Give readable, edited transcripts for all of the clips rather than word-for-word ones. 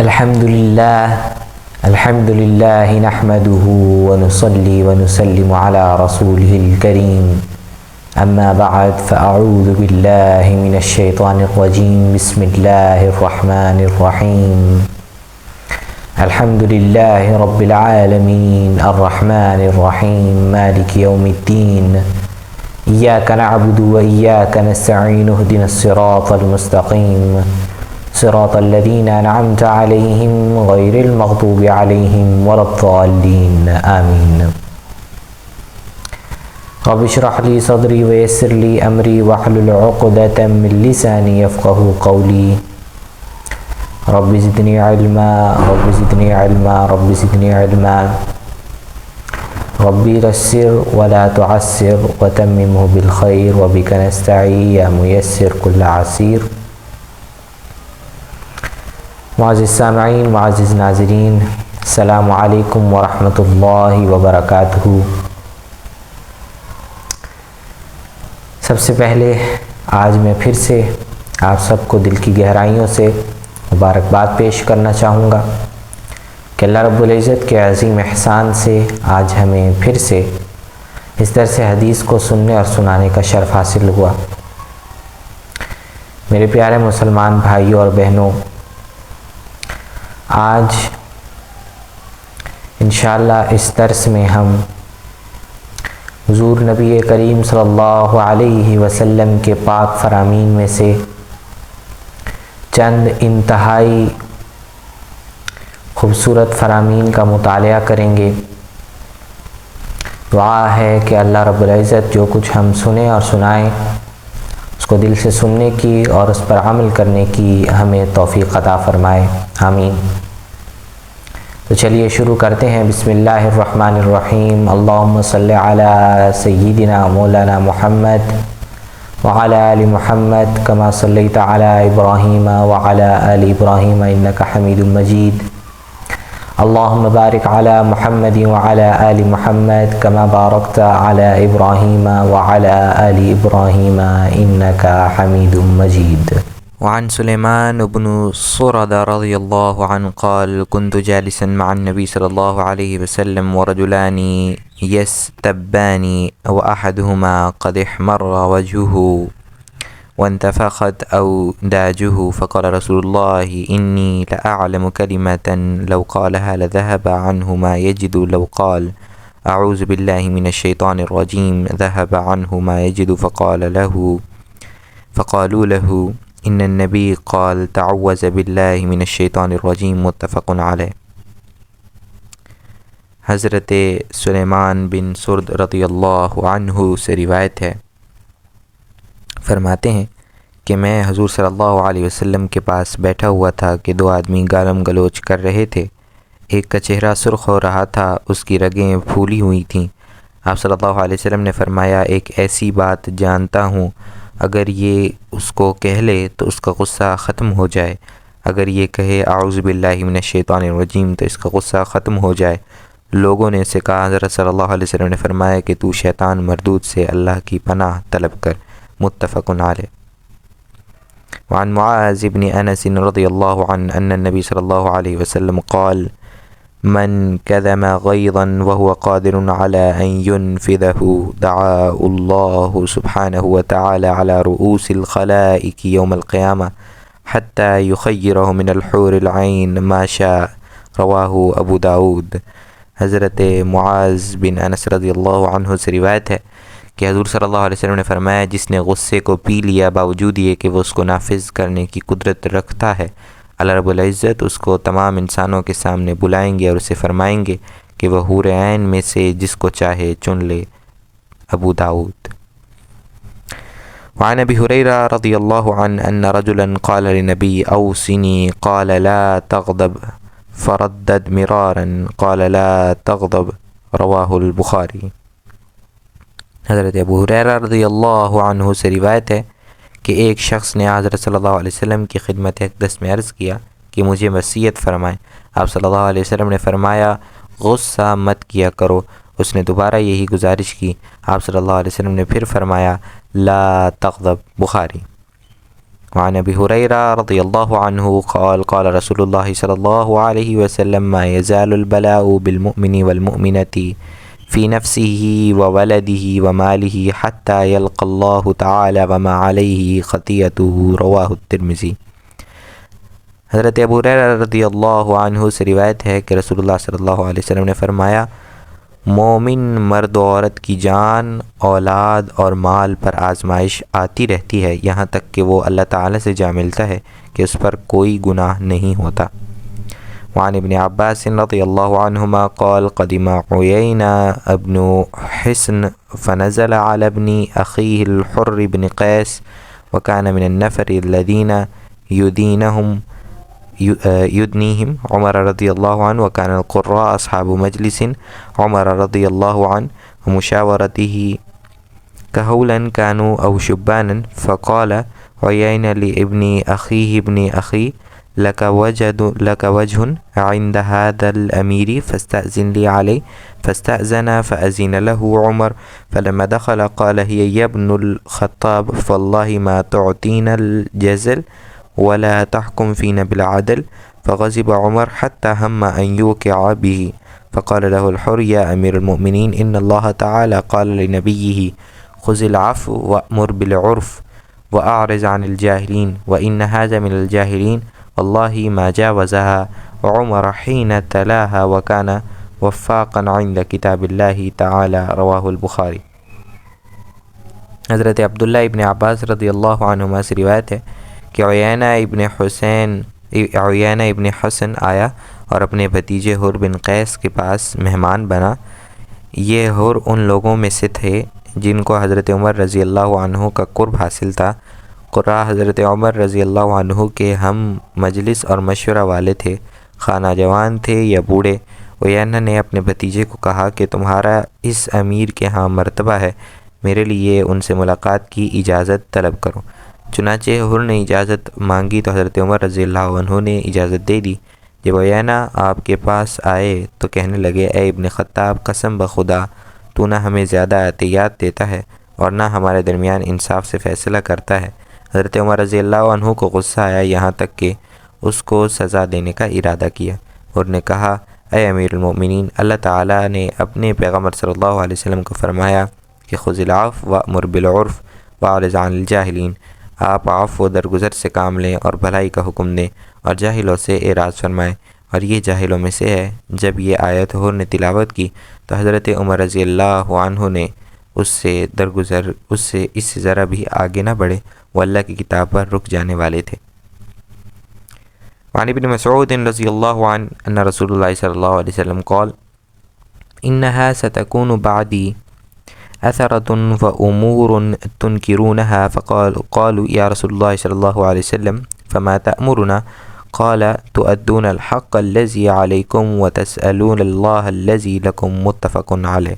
الحمد لله نحمده ونصلي ونسلم على رسوله الكريم أما بعد فأعوذ بالله من الشيطان الرجيم بسم الله الرحمن الرحيم الحمد لله رب العالمين الرحمن الرحيم مالك يوم الدين إياك نعبد وإياك نستعين اهدنا الصراط المستقيم صراط الذين أنعمت عليهم غير المغضوب عليهم ولا الضالين آمين رب اشرح لي صدري ويسر لي أمري واحلل عقدة من لساني يفقهوا قولي رب زدني علما رب زدني علما رب زدني علما ربي يسر ولا تعسر وتممه بالخير وبك نستعين يا ميسر كل عسير. معزز سامعین، معزز ناظرین، السلام علیکم ورحمۃ اللہ وبرکاتہ. سب سے پہلے آج میں پھر سے آپ سب کو دل کی گہرائیوں سے مبارکباد پیش کرنا چاہوں گا کہ اللہ رب العزت کے عظیم احسان سے آج ہمیں پھر سے اس درس حدیث کو سننے اور سنانے کا شرف حاصل ہوا. میرے پیارے مسلمان بھائیوں اور بہنوں، آج انشاءاللہ اس درس میں ہم حضور نبی کریم صلی اللہ علیہ وسلم کے پاک فرامین میں سے چند انتہائی خوبصورت فرامین کا مطالعہ کریں گے. دعا ہے کہ اللہ رب العزت جو کچھ ہم سنیں اور سنائیں اس کو دل سے سننے کی اور اس پر عمل کرنے کی ہمیں توفیق عطا فرمائے، آمین. تو چلیے شروع کرتے ہیں. بسم اللہ الرحمن الرحیم. اللہم صلی علی سیدنا مولانا محمد وعلی آل محمد کما صلیت علی ابراہیم وعلی آل ابراہیم انک حمید مجید. اللہم بارک علی محمد وعلی آل محمد کما بارکت علی ابراہیم وعلی آل ابراہیم انک حمید مجید. وعن سليمان بن صرد رضي الله عنه قال كنت جالسا مع النبي صلى الله عليه وسلم ورجلان يستبان وأحدهما قد احمر وجهه وانتفخت أوداجه فقال رسول الله إني لأعلم كلمة لو قالها لذهب عنه ما يجد لو قال أعوذ بالله من الشيطان الرجيم ذهب عنه ما يجد فقالوا له ان النبی قال تعوذ باللہ من الشیطان الرجیم متفق علیہ. حضرت سلیمان بن سرد رضی اللہ عنہ سے روایت ہے، فرماتے ہیں کہ میں حضور صلی اللہ علیہ وسلم کے پاس بیٹھا ہوا تھا کہ دو آدمی گالم گلوچ کر رہے تھے. ایک کا چہرہ سرخ ہو رہا تھا، اس کی رگیں پھولی ہوئی تھیں. آپ صلی اللہ علیہ وسلم نے فرمایا، ایک ایسی بات جانتا ہوں اگر یہ اس کو کہہ لے تو اس کا غصہ ختم ہو جائے، اگر یہ کہے اعوذ باللہ من الشیطان الرجیم تو اس کا غصہ ختم ہو جائے. لوگوں نے اسے کہا، حضرت صلی اللہ علیہ وسلم نے فرمایا کہ تو شیطان مردود سے اللہ کی پناہ طلب کر. متفق علیہ. وعن معاذ بن انس رضی اللہ عنہ ان النبی صلی اللہ علیہ وسلم قال من كظم غيظا وهو قادر على أن ينفذه دعا الله سبحانه وتعالى على رؤوس الخلائق يوم القيامة حتى يخيره من الحور العين ما شاء. رواہ ابو داود. حضرت معاذ بن انس رضی اللہ عنہ سے روایت ہے کہ حضور صلی اللہ علیہ وسلم نے فرمایا، جس نے غصے کو پی لیا باوجود یہ کہ وہ اس کو نافذ کرنے کی قدرت رکھتا ہے، اللہ رب العزت اس کو تمام انسانوں کے سامنے بلائیں گے اور اسے فرمائیں گے کہ وہ حور عین میں سے جس کو چاہے چن لے. ابو داود. وعن ابی ہریرہ رضی اللہ عنہ ان رجلا قال لنبی اوصنی قال لا تغضب فردد مرارا قال لا تغضب. رواہ البخاری. حضرت ابو ہریرہ رضی اللہ عنہ سے روایت ہے کہ ایک شخص نے حضرت صلی اللہ علیہ وسلم کی خدمت اقدس میں عرض کیا کہ مجھے وصیت فرمائیں. آپ صلی اللہ علیہ وسلم نے فرمایا، غصہ مت کیا کرو. اس نے دوبارہ یہی گزارش کی. آپ صلی اللہ علیہ وسلم نے پھر فرمایا لا تغضب. بخاری. وعن ابی ہریرہ رضی اللہ عنہ قال قال رسول اللہ صلی اللہ علیہ وسلم ما يزال البلاء بالمؤمن والمؤمنة في نفسه وولده وماله حتى يلقى الله تعالى وما عليه خطيئته رواه الترمذی۔ حضرت ابو ہریرہ رضی اللہ عنہ سے روایت ہے کہ رسول اللہ صلی اللہ علیہ وسلم نے فرمایا، مومن مرد و عورت کی جان، اولاد اور مال پر آزمائش آتی رہتی ہے یہاں تک کہ وہ اللہ تعالیٰ سے جا ملتا ہے کہ اس پر کوئی گناہ نہیں ہوتا۔ وعن ابن عباس رضی اللہ عنہما قال قدم عیینہ ابن حصن فنزل على ابن اخیہ الحر بن قیس وكان من النفر الذين يدنيهم عمر رضی اللہ عنہ وكان القراء اصحاب مجلس عمر رضی اللہ عنہ ومشاورته كهولا كانوا أو شبانا فقال عيينة لابن أخيه ابن أخي لك وجه عند هذا الأمير فاستأذن لي عليه فاستأذن فأذن له عمر فلما دخل قال هي يا ابن الخطاب فالله ما تعطينا الجزل ولا تحكم فينا بالعدل فغضب عمر حتى هم أن يوقع به فقال له الحر يا أمير المؤمنين إن الله تعالى قال لنبيه خذ العفو وأمر بالعرف وأعرض عن الجاهلين وإن هذا من الجاهلين والله ما جاوزها عمر حين تلاها وكان وفاقا عند كتاب الله تعالى رواه البخاری۔ حضرت عبداللہ ابن عباس رضی اللہ عنہما سے روایت ہے کہ عیینہ ابن حسن آیا اور اپنے بھتیجے حر بن قیس کے پاس مہمان بنا۔ یہ حر ان لوگوں میں سے تھے جن کو حضرت عمر رضی اللہ عنہ کا قرب حاصل تھا۔ قراء حضرت عمر رضی اللہ عنہ کے ہم مجلس اور مشورہ والے تھے، خانہ جوان تھے یا بوڑھے۔ عیینہ نے اپنے بھتیجے کو کہا کہ تمہارا اس امیر کے ہاں مرتبہ ہے، میرے لیے ان سے ملاقات کی اجازت طلب کرو۔ چنانچہ حر نے اجازت مانگی تو حضرت عمر رضی اللہ عنہ نے اجازت دے دی۔ جب عیینہ آپ کے پاس آئے تو کہنے لگے، اے ابن خطاب، قسم بخدا تو نہ ہمیں زیادہ عطیات دیتا ہے اور نہ ہمارے درمیان انصاف سے فیصلہ کرتا ہے۔ حضرت عمر رضی اللہ عنہ کو غصہ آیا یہاں تک کہ اس کو سزا دینے کا ارادہ کیا اور نے کہا، اے امیر المؤمنین، اللہ تعالیٰ نے اپنے پیغمبر صلی اللہ علیہ وسلم کو فرمایا کہ خذ العفو وأمر بالعرف واعرض عن الجاہلین، آپ عفو و درگزر سے کام لیں اور بھلائی کا حکم دیں اور جاہلوں سے اعراض فرمائیں، اور یہ جاہلوں میں سے ہے۔ جب یہ آیت حر نے تلاوت کی تو حضرت عمر رضی اللہ عنہ نے اس سے اس سے ذرا بھی آگے نہ بڑھے، وہ اللہ کی کتاب پر رک جانے والے تھے۔ وعن ابن مسعود رضی اللہ عنہ ان رسول اللہ صلی اللہ علیہ وسلم قال انها ستكون بعدی اثرة وامور تنکرونها قالوا یا رسول اللہ صلی اللہ علیہ وسلم فما تأمرنا قال تؤدون الحق الذي عليكم وتسألون الله الذي لكم متفق علیہ۔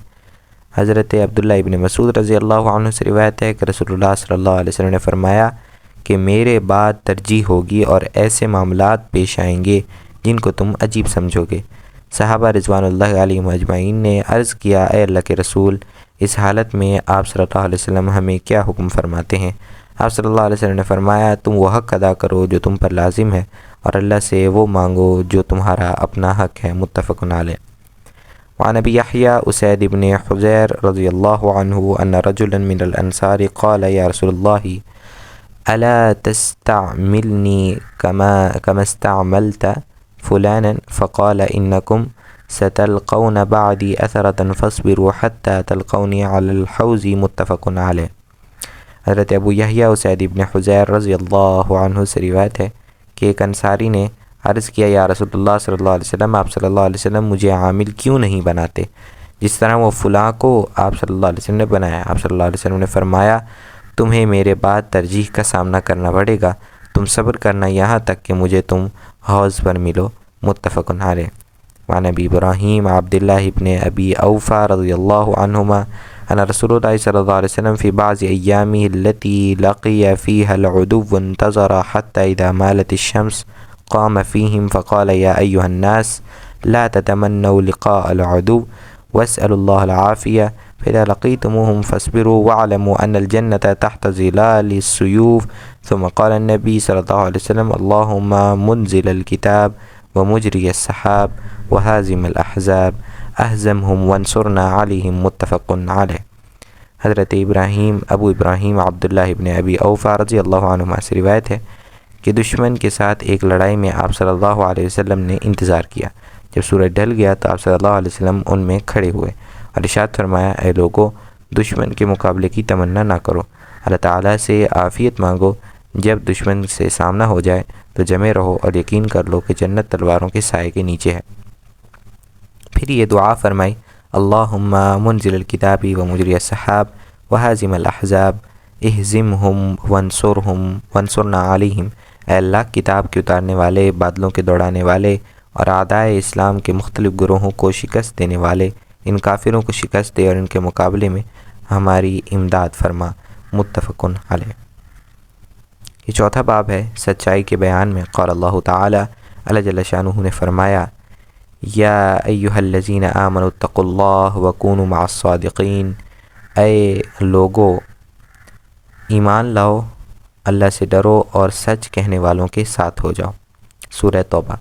حضرت عبداللہ ابن مسعود رضی اللہ عنہ سے روایت ہے کہ رسول اللہ صلی اللہ علیہ وسلم نے فرمایا کہ میرے بعد ترجیح ہوگی اور ایسے معاملات پیش آئیں گے جن کو تم عجیب سمجھو گے۔ صحابہ رضوان اللہ علیہم اجمعین نے عرض کیا، اے اللہ کے رسول، اس حالت میں آپ صلی اللہ علیہ وسلم ہمیں کیا حکم فرماتے ہیں؟ آپ صلی اللہ علیہ وسلم نے فرمایا، تم وہ حق ادا کرو جو تم پر لازم ہے اور اللہ سے وہ مانگو جو تمہارا اپنا حق ہے، متفق علیہ۔ وعن ابی یحییٰ اسید بن حضیر رضی اللہ عنہ ان رجلا من الانصار قال یا رسول اللہ الا تستعملنی کما استعملت فلانا فقال انکم ستلقون بعدی اثرة فاصبروا حتى تلقونی علی الحوض، متفق علیہ۔ حضرت ابو یحییٰ اسید بن حضیر رضی اللہ عنہ سے روایت ہے کہ ایک انصاری نے عرض کیا، یا رسول اللہ صلی اللہ علیہ وسلم، آپ صلی اللہ علیہ وسلم مجھے عامل کیوں نہیں بناتے جس طرح وہ فلاں کو آپ صلی اللہ علیہ وسلم نے بنایا؟ آپ صلی اللہ علیہ وسلم نے فرمایا، تمہیں میرے بعد ترجیح کا سامنا کرنا پڑے گا، تم صبر کرنا یہاں تک کہ مجھے تم حوض پر ملو، متفق علیہ۔ وعن ابی ابراہیم عبداللہ ابن ابی اوفا رضی اللہ عنہما ان رسول اللہ صلی اللہ علیہ وسلم فی بعض ایامہ التي لقی فیہا العدو انتظر حتی اذا مالت الشمس قام فيهم فقال يا أيها الناس لا تتمنوا لقاء العدو واسألوا الله العافية فإذا لقيتموهم فاصبروا واعلموا أن الجنة تحت ظلال السيوف. ثم قال النبي صلى الله عليه وسلم اللهم منزل الكتاب ومجري السحاب وهازم الأحزاب اہزمہم وانصرنا علیہم متفق علیہ۔ حضرت ابو ابراہیم عبداللہ ابن ابی اوفا رضی اللہ عنہما سے روایت ہے کہ دشمن کے ساتھ ایک لڑائی میں آپ صلی اللہ علیہ وسلم نے انتظار کیا۔ جب سورج ڈھل گیا تو آپ صلی اللہ علیہ وسلم ان میں کھڑے ہوئے اور ارشاد فرمایا، اے لوگو، دشمن کے مقابلے کی تمنا نہ کرو، اللہ تعالیٰ سے عافیت مانگو۔ جب دشمن سے سامنا ہو جائے تو جمے رہو اور یقین کر لو کہ جنت تلواروں کے سائے کے نیچے ہے۔ پھر یہ دعا فرمائی، اللہم منزل الکتاب ومجری السحاب وہازم الاحزاب اہزمہم وانصرنا علیہم۔ اے اللہ، کتاب کے اتارنے والے، بادلوں کے دوڑانے والے اور اعدائے اسلام کے مختلف گروہوں کو شکست دینے والے، ان کافروں کو شکست دے اور ان کے مقابلے میں ہماری امداد فرما، متفق علیہ۔ یہ چوتھا باب ہے سچائی کے بیان میں۔ قال اللہ تعالی، اللہ جل شانہ نے فرمایا، یا ایہا الذین آمنوا اتقوا اللہ وکونوا مع الصادقین۔ اے لوگو، ایمان لاؤ، اللہ سے ڈرو اور سچ کہنے والوں کے ساتھ ہو جاؤ۔ سورہ توبہ۔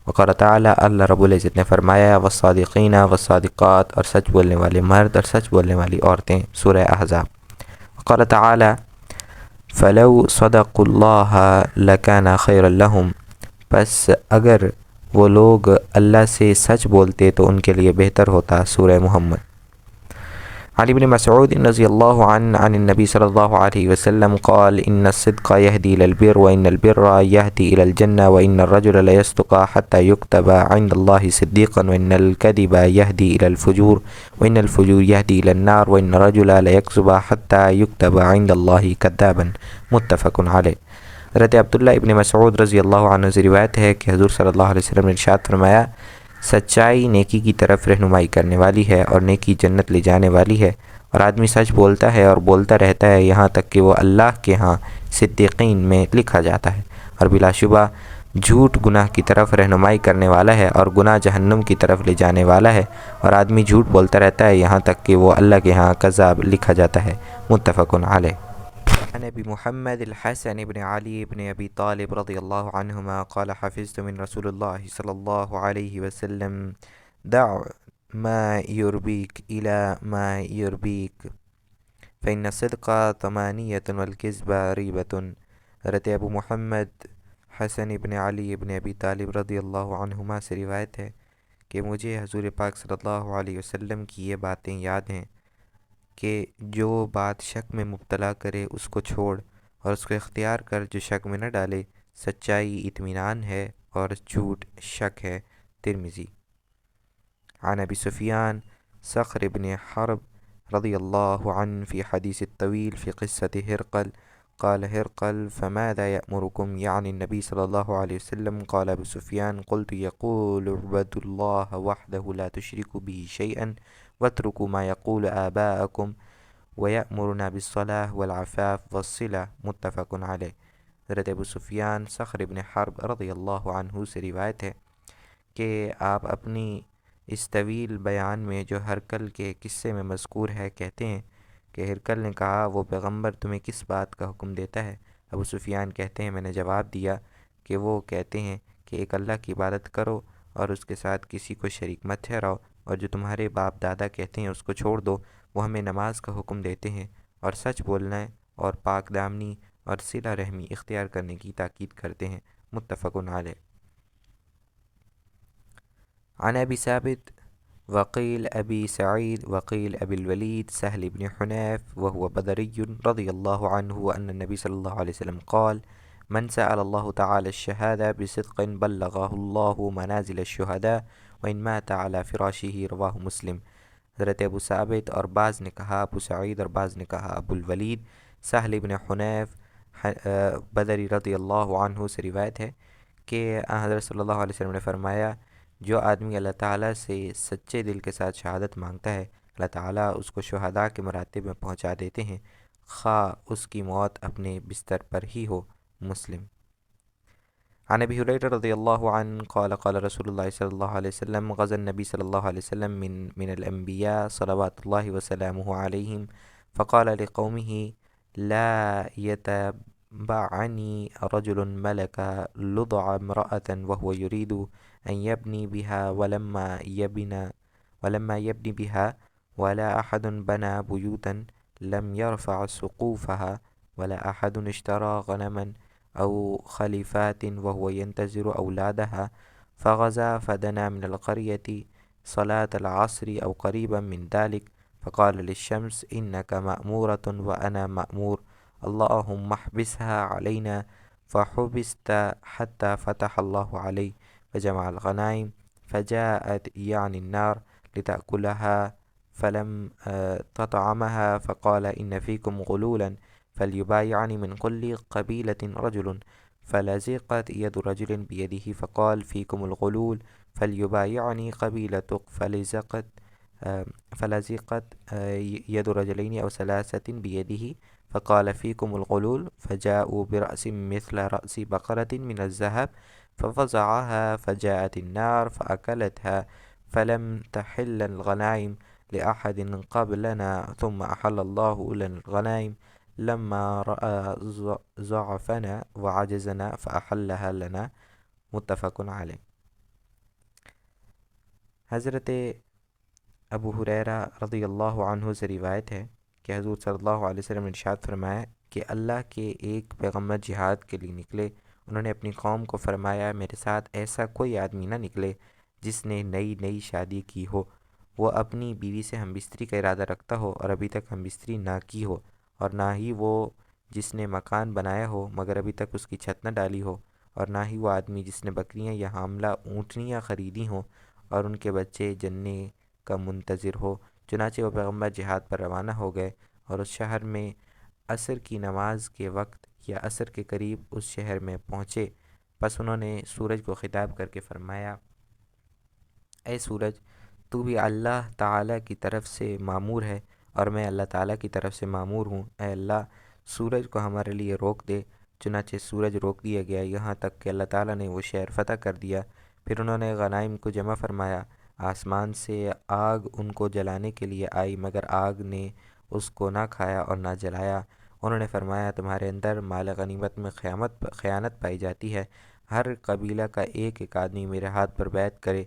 وقال تعالی، اللہ رب العزت نے فرمایا، والصادقین والصادقات، اور سچ بولنے والے مرد اور سچ بولنے والی عورتیں۔ سورہ احزاب۔ وقال تعالی، فلو صدقوا اللہ لکان خیرا لہم، پس اگر وہ لوگ اللہ سے سچ بولتے تو ان کے لیے بہتر ہوتا۔ سورہ محمد۔ عن ابن مسعود رضی اللہ عنہ عن النبی صلی اللہ علیہ وسلم قال ان الصدق يهدي الى البر وان البر يهدي الى الجنة وان الرجل ليصدق حتى يكتب عند الله صديقا وان الكذب يهدي الى الفجور وان الفجور يهدي الى النار وان الرجل ليكذب حتى يكتب عند الله كذابا، متفق علیہ۔ حضرت عبداللہ ابن مسعود رضی اللہ عنہ سے روایت ہے کہ حضور صلی اللہ علیہ وسلم نے ارشاد فرمایا، سچائی نیکی کی طرف رہنمائی کرنے والی ہے اور نیکی جنت لے جانے والی ہے، اور آدمی سچ بولتا ہے اور بولتا رہتا ہے یہاں تک کہ وہ اللہ کے ہاں صدیقین میں لکھا جاتا ہے، اور بلا شبہ جھوٹ گناہ کی طرف رہنمائی کرنے والا ہے اور گناہ جہنم کی طرف لے جانے والا ہے، اور آدمی جھوٹ بولتا رہتا ہے یہاں تک کہ وہ اللہ کے ہاں کذاب لکھا جاتا ہے، متفق علیہ۔ عن ابی محمد الحسن بن علی بن ابی طالب رضی اللہ عنہما قال حفظت من رسول اللہ صلی اللہ علیہ وسلم دع ما يربيك إلى ما يربيك فإن الصدق ثمانية والكذب ريبة۔ حضرت ابو محمد حسن بن علی بن ابی طالب رضی اللہ عنہما سے روایت ہے کہ مجھے حضور پاک صلی اللہ علیہ وسلم کی یہ باتیں یاد ہیں کہ جو بات شک میں مبتلا کرے اس کو چھوڑ اور اس کو اختیار کر جو شک میں نہ ڈالے۔ سچائی اطمینان ہے اور جھوٹ شک ہے۔ ترمذی۔ عن ابی سفیان صخر بن حرب رضی اللہ عنہ فی حدیث الطویل فی قصة ہرقل قال ہرقل فماذا یأمرکم یعنی النبی صلی اللہ علیہ وسلم قال ابو سفیان قلت یقول اعبدوا اللہ وحدہ لا تشرکوا به شیئا واترکوا ما یقول آباءکم ویأمرنا بالصلاة والعفاف والصلة، متفق علیہ۔ حضرت ابو سفیان صخر بن حرب رضی اللہ عنہ سے روایت ہے کہ آپ اپنی اس طویل بیان میں جو ہرقل کے قصے میں مذکور ہے کہتے ہیں کہ ہرقل نے کہا، وہ پیغمبر تمہیں کس بات کا حکم دیتا ہے؟ ابو سفیان کہتے ہیں، میں نے جواب دیا کہ وہ کہتے ہیں کہ ایک اللہ کی عبادت کرو اور اس کے ساتھ کسی کو شریک مت ٹھہراؤ، اور جو تمہارے باپ دادا کہتے ہیں اس کو چھوڑ دو۔ وہ ہمیں نماز کا حکم دیتے ہیں اور سچ بولنا اور پاک دامنی اور صلہ رحمی اختیار کرنے کی تاکید کرتے ہیں، متفق علیہ۔ عن ابی ثابت وقیل ابی سعید وقیل ابی الولید سهل بن حنیف وهو بدری رضی اللہ عنہ ان النبی صلی اللہ علیہ وسلم قال من سأل اللہ تعالی الشهادة بصدق بلغه اللہ منازل الشهداء وإن مات على فراشه رواہ مسلم۔ حضرت ابو ثابت اور بعض نے کہا ابو سعید اور بعض نے کہا ابو الولید سہل بن حنیف بدری رضی اللہ عنہ سے روایت ہے کہ حضرت صلی اللہ علیہ وسلم نے فرمایا، جو آدمی اللہ تعالیٰ سے سچے دل کے ساتھ شہادت مانگتا ہے، اللہ تعالیٰ اس کو شہداء کے مراتب میں پہنچا دیتے ہیں، خواہ اس کی موت اپنے بستر پر ہی ہو، مسلم۔ عن ابي هريره رضي الله عنه قال قال رسول الله صلى الله عليه وسلم غزا النبي صلى الله عليه وسلم من الانبياء صلوات الله وسلامه عليهم فقال لقومه لا يتبعني رجل ملك لضع امرأة وهو يريد أن يبني بها ولما يبني بها ولا أحد بنى بيوتا لم يرفع سقوفها ولا أحد اشترى غنما أو خليفات وهو ينتظر أولادها فغزا فدنا من القرية صلاة العصر أو قريبا من ذلك فقال للشمس إنك مأمورة وأنا مأمور اللهم احبسها علينا فحبست حتى فتح الله عليه فجمع الغنائم فجاءت يعني النار لتأكلها فلم تطعمها فقال إن فيكم غلولا فليبايعني من كل قبيلة رجل فلزقت يد رجل بيده فقال فيكم الغلول فليبايعني قبيلتك فلزقت يد رجلين أو ثلاثة بيده فقال فيكم الغلول فجاءوا برأس مثل رأس بقرة من الذهب ففزعها فجاءت النار فأكلتها فلم تحل الغنائم لأحد قبلنا ثم أحل الله لنا الغنائم لما رأى ضعفنا وعجزنا فأحلها لنا متفق علیہ۔ حضرت ابو ہریرہ رضی اللہ عنہ سے روایت ہے کہ حضور صلی اللہ علیہ وسلم نے ارشاد فرمایا کہ اللہ کے ایک پیغمبر جہاد کے لیے نکلے، انہوں نے اپنی قوم کو فرمایا میرے ساتھ ایسا کوئی آدمی نہ نکلے جس نے نئی شادی کی ہو، وہ اپنی بیوی سے ہم بستری کا ارادہ رکھتا ہو اور ابھی تک ہم بستری نہ کی ہو، اور نہ ہی وہ جس نے مکان بنایا ہو مگر ابھی تک اس کی چھت نہ ڈالی ہو، اور نہ ہی وہ آدمی جس نے بکریاں یا حاملہ اونٹنیاں خریدی ہوں اور ان کے بچے جننے کا منتظر ہو۔ چنانچہ وہ پیغمبر جہاد پر روانہ ہو گئے اور اس شہر میں عصر کی نماز کے وقت یا عصر کے قریب اس شہر میں پہنچے، پس انہوں نے سورج کو خطاب کر کے فرمایا اے سورج، تو بھی اللہ تعالیٰ کی طرف سے معمور ہے اور میں اللہ تعالیٰ کی طرف سے معمور ہوں، اے اللہ سورج کو ہمارے لیے روک دے۔ چنانچہ سورج روک دیا گیا یہاں تک کہ اللہ تعالیٰ نے وہ شہر فتح کر دیا۔ پھر انہوں نے غنائم کو جمع فرمایا، آسمان سے آگ ان کو جلانے کے لیے آئی مگر آگ نے اس کو نہ کھایا اور نہ جلایا۔ انہوں نے فرمایا تمہارے اندر مال غنیمت میں خیانت پائی جاتی ہے، ہر قبیلہ کا ایک آدمی میرے ہاتھ پر بیعت کرے۔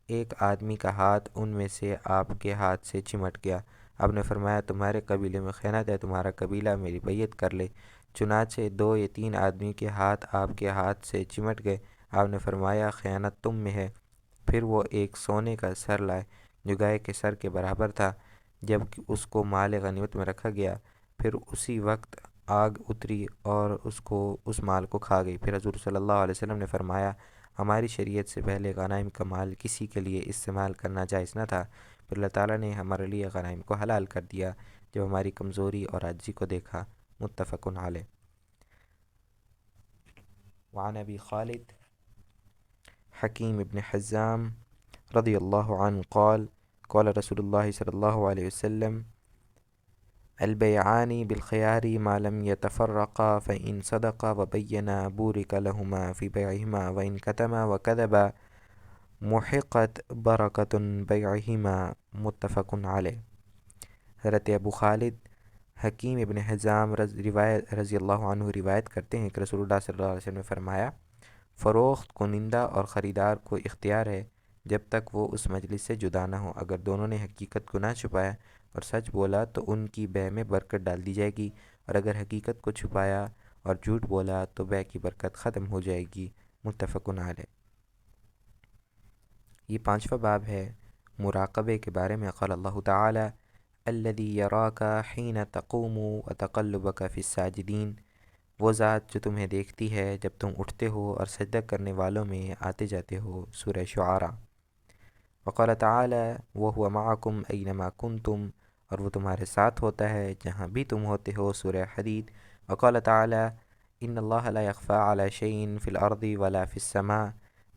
ایک آدمی کا ہاتھ ان میں سے آپ کے ہاتھ سے چمٹ گیا، آپ نے فرمایا تمہارے قبیلے میں خیانت ہے، تمہارا قبیلہ میری بیعت کر لے۔ چنانچہ 2 یا 3 آدمی کے ہاتھ آپ کے ہاتھ سے چمٹ گئے، آپ نے فرمایا خیانت تم میں ہے۔ پھر وہ ایک سونے کا سر لائے جو گائے کے سر کے برابر تھا، جب اس کو مال غنیمت میں رکھا گیا، پھر اسی وقت آگ اتری اور اس مال کو کھا گئی۔ پھر حضور صلی اللہ علیہ وسلم نے فرمایا ہماری شریعت سے پہلے غنائم کا مال کسی کے لیے استعمال کرنا جائز نہ تھا، پھر اللہ تعالیٰ نے ہمارے لیے غنائم کو حلال کر دیا جب ہماری کمزوری اور عاجزی کو دیکھا، متفق علیہ۔ وعن ابی خالد حکیم ابن حزام رضی اللہ عنہ قال قال رسول اللہ صلی اللہ علیہ وسلم البيعان بالخيار ما لم يتفرقا فإن صدقا وبينا بورك لهما في بيعهما وإن كتما وكذبا محقت بركة بيعهما، متفق علیہ۔ حضرت ابو خالد حکیم ابن حزام رضی اللہ عنہ روایت کرتے ہیں کہ رسول اللہ صلی اللہ علیہ وسلم نے فرمایا فروخت کنندہ اور خریدار کو اختیار ہے جب تک وہ اس مجلس سے جدا نہ ہو، اگر دونوں نے حقیقت کو نہ چھپایا اور سچ بولا تو ان کی بیع میں برکت ڈال دی جائے گی، اور اگر حقیقت کو چھپایا اور جھوٹ بولا تو بیع کی برکت ختم ہو جائے گی، متفق علیہ۔ یہ 5واں باب ہے مراقبے کے بارے میں۔ قال اللہ تعالی الذی یراک حین تقوم وتقلبک فی الساجدین، وہ ذات جو تمہیں دیکھتی ہے جب تم اٹھتے ہو اور سجدہ کرنے والوں میں آتے جاتے ہو، سورہ شعراء۔ وقال تعالی وهو معکم اینما کنتم، اور وہ تمہارے ساتھ ہوتا ہے جہاں بھی تم ہوتے ہو، سورہ حدید۔ وقال تعالی ان اللہ لا یخفی علی شیء فی الارض ولا فی السماء،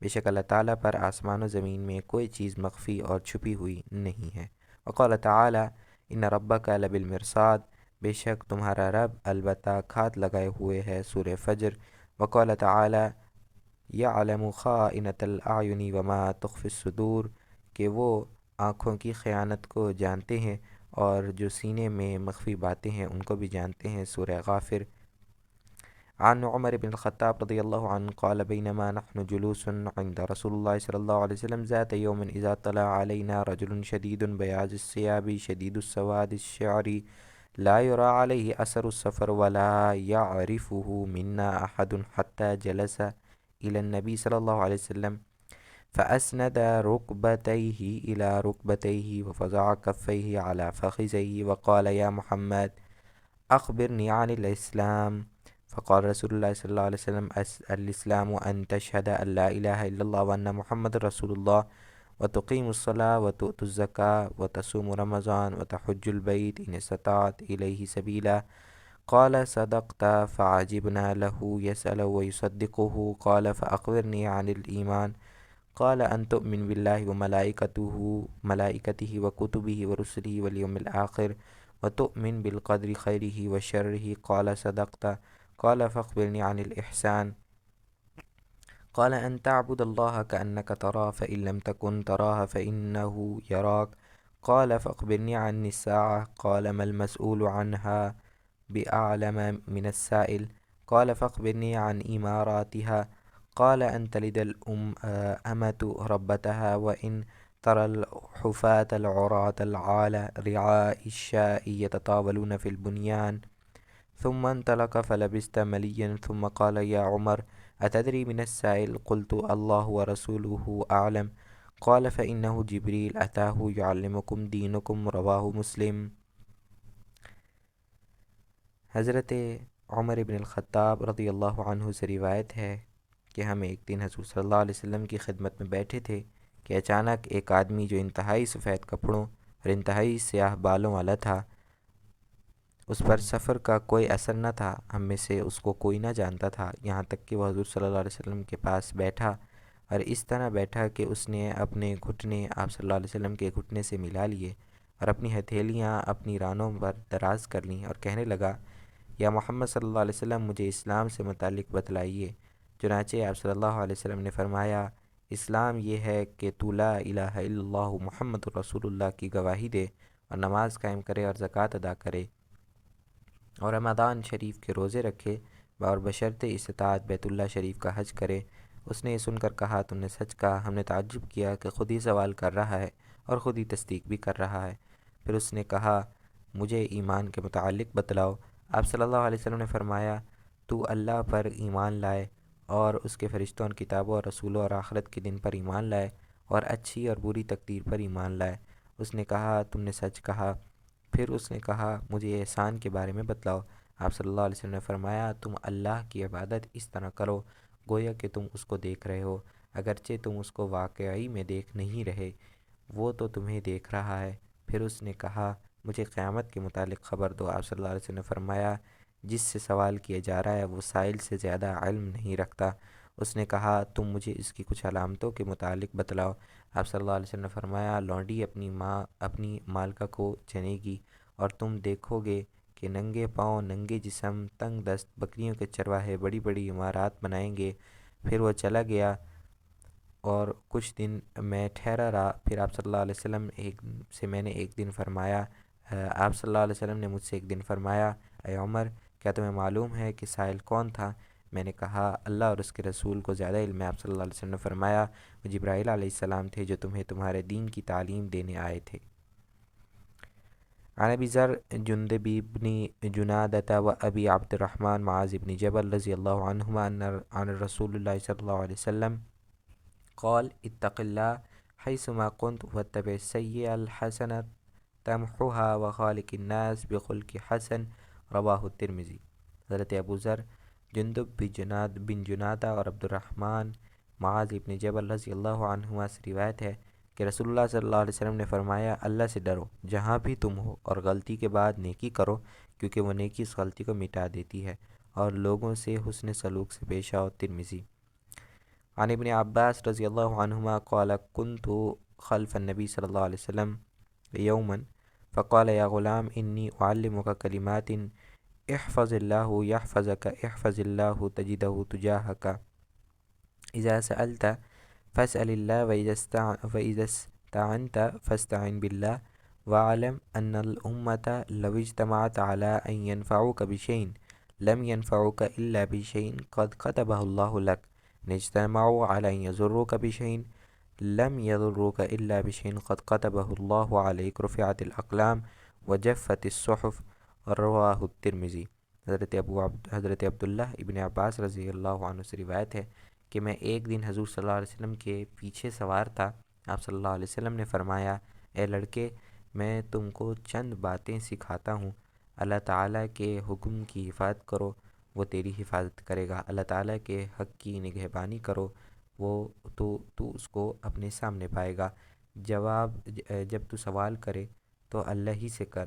بے شک اللہ تعالیٰ پر آسمان و زمین میں کوئی چیز مخفی اور چھپی ہوئی نہیں ہے۔ وقال تعالی ان ربک لبالمرصاد، بے شک تمہارا رب البتہ گھات لگائے ہوئے ہے، سورہ فجر۔ وقال تعالی یعلم خائنۃ الاعین وما تخفی الصدور، کہ وہ آنکھوں کی خیانت کو جانتے ہیں اور جو سینے میں مخفی باتیں ہیں ان کو بھی جانتے ہیں۔ سورہ غافر۔ عن عمر بن الخطاب رضی اللہ عنہ قال بینما نحن جلوس عند رسول اللہ صلی اللہ علیہ وسلم ذات یوم اذا طلع علینا رجل شدید بیاض الثياب شدید السواد الشعر لا يرى عليه اثر السفر ولا يعرفه منا احد حتى جلس الى النبي صلی اللہ علیہ وسلم فأسند ركبتيه إلى ركبتيه ووضع كفيه على فخذيه وقال يا محمد أخبرني عن الإسلام، فقال رسول الله صلى الله عليه وسلم الإسلام أن تشهد أن لا إله إلا الله وأن محمد رسول الله وتقيم الصلاة وتؤتي الزكاة وتصوم رمضان وتحج البيت إن استطعت إليه سبيلا. قال صدقت، فعجبنا له يسأل ويصدقه. قال فأخبرني عن الإيمان. قال أن تؤمن بالله وملائكته وكتبه ورسله واليوم الآخر وتؤمن بالقدر خيره وشره. قال صدقت. قال فأخبرني عن الإحسان. قال أن تعبد الله كأنك تراه فإن لم تكن تراه فإنه يراك. قال فأخبرني عن الساعة. قال ما المسؤول عنها بأعلم من السائل. قال فأخبرني عن إماراتها. قال أن تلد الأمة ربتها وإن ترى الحفاة العراة العالى رعاء الشاء يتطاولون في البنيان. ثم انطلق فلبثت مليا ثم قال يا عمر أتدري من السائل؟ قلت الله ورسوله أعلم. قال فإنه جبريل أتاه يعلمكم دينكم. رواه مسلم۔ حضرت عمر بن الخطاب رضی اللہ عنہ سے روایت ہے کہ ہم ایک دن حضور صلی اللہ علیہ وسلم کی خدمت میں بیٹھے تھے کہ اچانک ایک آدمی جو انتہائی سفید کپڑوں اور انتہائی سیاہ بالوں والا تھا، اس پر سفر کا کوئی اثر نہ تھا، ہم میں سے اس کو کوئی نہ جانتا تھا، یہاں تک کہ وہ حضور صلی اللہ علیہ وسلم کے پاس بیٹھا اور اس طرح بیٹھا کہ اس نے اپنے گھٹنے آپ صلی اللہ علیہ وسلم کے گھٹنے سے ملا لیے اور اپنی ہتھیلیاں اپنی رانوں پر دراز کر لیں اور کہنے لگا یا محمد صلی اللہ علیہ وسلم مجھے اسلام سے متعلق بتلائیے۔ چنانچہ آپ صلی اللہ علیہ وسلم نے فرمایا اسلام یہ ہے کہ تو لا الہ الا اللہ محمد رسول اللہ کی گواہی دے اور نماز قائم کرے اور زکوٰۃ ادا کرے اور رمضان شریف کے روزے رکھے اور بشرط استطاعت بیت اللہ شریف کا حج کرے۔ اس نے یہ سن کر کہا تم نے سچ کہا۔ ہم نے تعجب کیا کہ خود ہی سوال کر رہا ہے اور خود ہی تصدیق بھی کر رہا ہے۔ پھر اس نے کہا مجھے ایمان کے متعلق بتلاؤ۔ آپ صلی اللہ علیہ وسلم نے فرمایا تو اللہ پر ایمان لائے اور اس کے فرشتوں اور کتابوں اور رسولوں اور آخرت کے دن پر ایمان لائے اور اچھی اور بری تقدیر پر ایمان لائے۔ اس نے کہا تم نے سچ کہا۔ پھر اس نے کہا مجھے احسان کے بارے میں بتلاؤ۔ آپ صلی اللہ علیہ وسلم نے فرمایا تم اللہ کی عبادت اس طرح کرو گویا کہ تم اس کو دیکھ رہے ہو، اگرچہ تم اس کو واقعی میں دیکھ نہیں رہے، وہ تو تمہیں دیکھ رہا ہے۔ پھر اس نے کہا مجھے قیامت کے متعلق خبر دو۔ آپ صلی اللہ علیہ وسلم نے فرمایا جس سے سوال کیا جا رہا ہے وہ سائل سے زیادہ علم نہیں رکھتا۔ اس نے کہا تم مجھے اس کی کچھ علامتوں کے متعلق بتلاؤ۔ آپ صلی اللہ علیہ وسلم نے فرمایا لونڈی اپنی مالکہ کو جنے گی اور تم دیکھو گے کہ ننگے پاؤں ننگے جسم تنگ دست بکریوں کے چرواہے بڑی بڑی عمارات بنائیں گے۔ پھر وہ چلا گیا اور کچھ دن میں ٹھہرا رہا۔ پھر آپ صلی اللہ علیہ وسلم میں نے ایک دن فرمایا آپ صلی اللہ علیہ وسلم نے مجھ سے ایک دن فرمایا اے عمر کیا تمہیں معلوم ہے کہ سائل کون تھا؟ میں نے کہا اللہ اور اس کے رسول کو زیادہ علم ہے۔ آپ صلی اللہ علیہ وسلم نے فرمایا وہ جبرائیل علیہ السلام تھے جو تمہیں تمہارے دین کی تعلیم دینے آئے تھے۔ عن ابی ذر جندب بن جنادة و ابی عبد الرحمن معاذ بن جبل رضی اللہ عنہما عن رسول اللہ صلی اللہ علیہ وسلم قال اتق اللہ حیثما کنت واتبع السیئة الحسنة تمحها وخالق الناس بخلق حسن۔ رواہ الترمذی۔ حضرت ابو ذر جندب بن جنادہ اور عبد الرحمن معاذ بن جبل رضی اللہ عنہما سے روایت ہے کہ رسول اللہ صلی اللہ علیہ وسلم نے فرمایا اللہ سے ڈرو جہاں بھی تم ہو اور غلطی کے بعد نیکی کرو کیونکہ وہ نیکی اس غلطی کو مٹا دیتی ہے اور لوگوں سے حسن سلوک سے پیش آؤ۔ ترمذی۔ عن ابن عباس رضی اللہ عنہما قال كنت خلف النبی صلی اللہ علیہ وسلم یوما فقال یا غلام انی اعلمک کلمات احفظ اللہ یحفظک احفظ اللہ تجدہ تجاہک۔ اذا سألت فاسأل الله وإذا استعنت فاستعن بالله واعلم أن الأمة لو اجتمعت على أن ينفعوك بشيء لم ينفعوك إلا بشيء قد كتبه الله لك إن اجتمعوا على أن يضروك بشيء لم يضروك إلا بشيء قد كتبه الله عليك رفعت الأقلام وجفت الصحف رواہ الترمذی۔ حضرت عبداللہ ابن عباس رضی اللہ عنہ سے روایت ہے کہ میں ایک دن حضور صلی اللہ علیہ وسلم کے پیچھے سوار تھا۔ آپ صلی اللہ علیہ وسلم نے فرمایا، اے لڑکے، میں تم کو چند باتیں سکھاتا ہوں، اللہ تعالیٰ کے حکم کی حفاظت کرو، وہ تیری حفاظت کرے گا، اللہ تعالیٰ کے حق کی نگہبانی کرو، وہ تو اس کو اپنے سامنے پائے گا۔ جب تو سوال کرے تو اللہ ہی سے کر،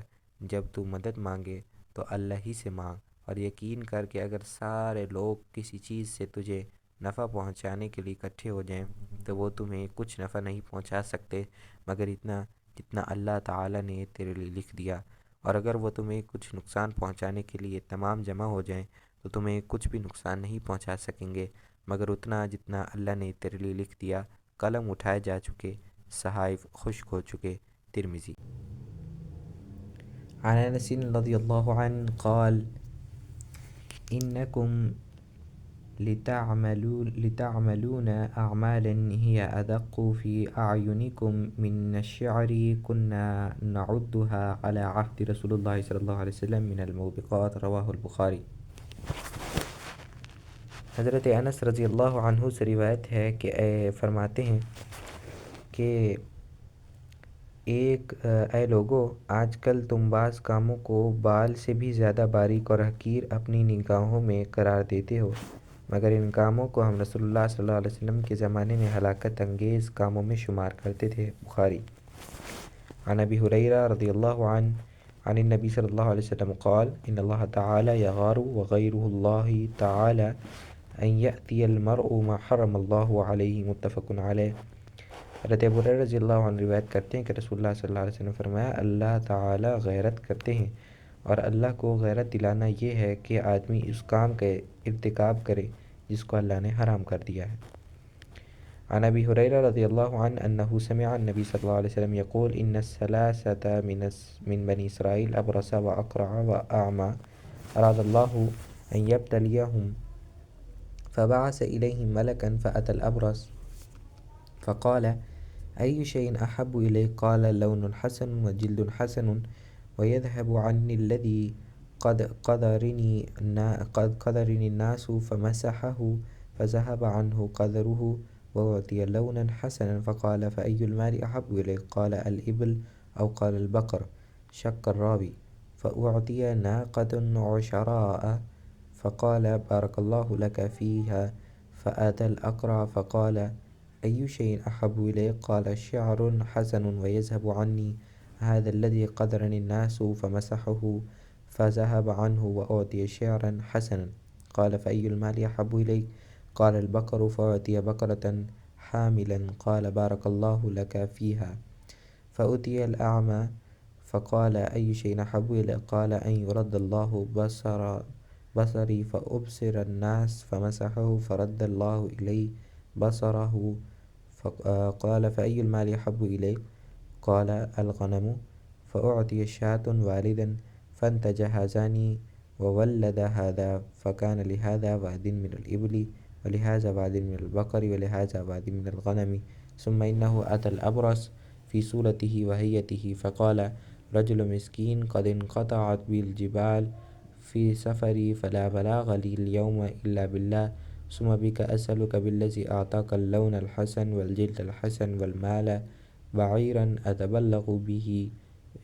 جب تو مدد مانگے تو اللہ ہی سے مانگ، اور یقین کر کہ اگر سارے لوگ کسی چیز سے تجھے نفع پہنچانے کے لیے اکٹھے ہو جائیں تو وہ تمہیں کچھ نفع نہیں پہنچا سکتے مگر اتنا جتنا اللہ تعالیٰ نے تیرے لیے لکھ دیا، اور اگر وہ تمہیں کچھ نقصان پہنچانے کے لیے تمام جمع ہو جائیں تو تمہیں کچھ بھی نقصان نہیں پہنچا سکیں گے مگر اتنا جتنا اللہ نے تیرے لیے لکھ دیا۔ قلم اٹھائے جا چکے، صحائف خشک ہو چکے۔ ترمذی۔ عن انس رضی اللہ عنہ قال انکم لتعملون اعمالا هي ادق في اعینکم من الشعر كنا نعدها على عهد رسول الله صلی اللہ علیہ وسلم من الموبقات رواہ البخاری۔ حضرت انس رضی اللہ عنہ سے روایت ہے کہ فرماتے ہیں کہ اے لوگو، آج کل تم بعض کاموں کو بال سے بھی زیادہ باریک اور حقیر اپنی نگاہوں میں قرار دیتے ہو، مگر ان کاموں کو ہم رسول اللہ صلی اللہ علیہ وسلم کے زمانے میں ہلاکت انگیز کاموں میں شمار کرتے تھے۔ بخاری۔ عن ابی ہریرہ رضی اللہ عنہ عن النبی صلی اللہ علیہ وسلم قال ان اللہ تعالی یغار وغیر اللہ تعالی ان یأتی المرء ما حرم اللہ علیہ متفق علیہ۔ حضرت ابو ہریرہ رضی اللہ عنہ روایت کرتے ہیں کہ رسول اللہ صلی اللہ علیہ وسلم نے فرمایا، اللہ تعالی غیرت کرتے ہیں، اور اللہ کو غیرت دلانا یہ ہے کہ آدمی اس کام کا ارتکاب کرے جس کو اللہ نے حرام کر دیا ہے۔ عن ابی ہریرہ رضی اللہ عنہ انہ سمع النبی صلی اللہ علیہ وسلم یقول ان الثلاثة من بنی اسرائیل ابرص واقرع واعمى اراد اللہ ان یبتلیہم فبعث الیہم ملکا فأتى الابرص فقال أي شيء أحب إليك؟ قال لون حسن وجلد حسن ويذهب عني الذي قد قدرني الناس فمسحه فذهب عنه قدره وأعطي لونا حسنا فقال فأي المال أحب إليك؟ قال الإبل أو قال البقر، شك الراوي، فأعطي ناقة عشراء فقال بارك الله لك فيها، فأتى الأقرع فقال أي شيء أحب إليك؟ قال شعر حسن ويذهب عني هذا الذي قدرني الناس فمسحه فذهب عنه وأعطي شعرا حسنا. قال فأي المال أحب إليك؟ قال البقر، فأعطي بقرة حاملا قال بارك الله لك فيها. فأتي الأعمى فقال أي شيء أحب إليك؟ قال أن يرد الله بصري فأبصر الناس فمسحه فرد الله إلي بصره. قال فأي المال أحب إليك؟ قال الغنم، فأعطي شاة والدا فانتج هذان وولد هذا فكان لهذا واد من الإبل ولهذا واد من البقر ولهذا واد من الغنم. ثم إنه أتى الأبرص في صورته وهيئته فقال رجل مسكين قد انقطعت بالجبال في سفري فلا بلاغ لي اليوم إلا بالله، ثم بك أسألك بالذي أعطاك اللون الحسن والجلد الحسن والمال بعيرا أتبلغ به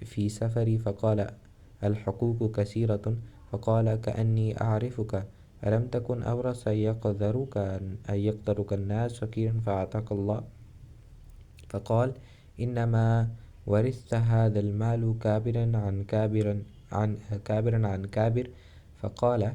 في سفري. فقال الحقوق كثيرة. فقال كأني أعرفك، ألم تكن أبرص يقدرك الناس فقيرا فأعطاك الله؟ فقال إنما ورثت هذا المال كابرا عن كابر. فقال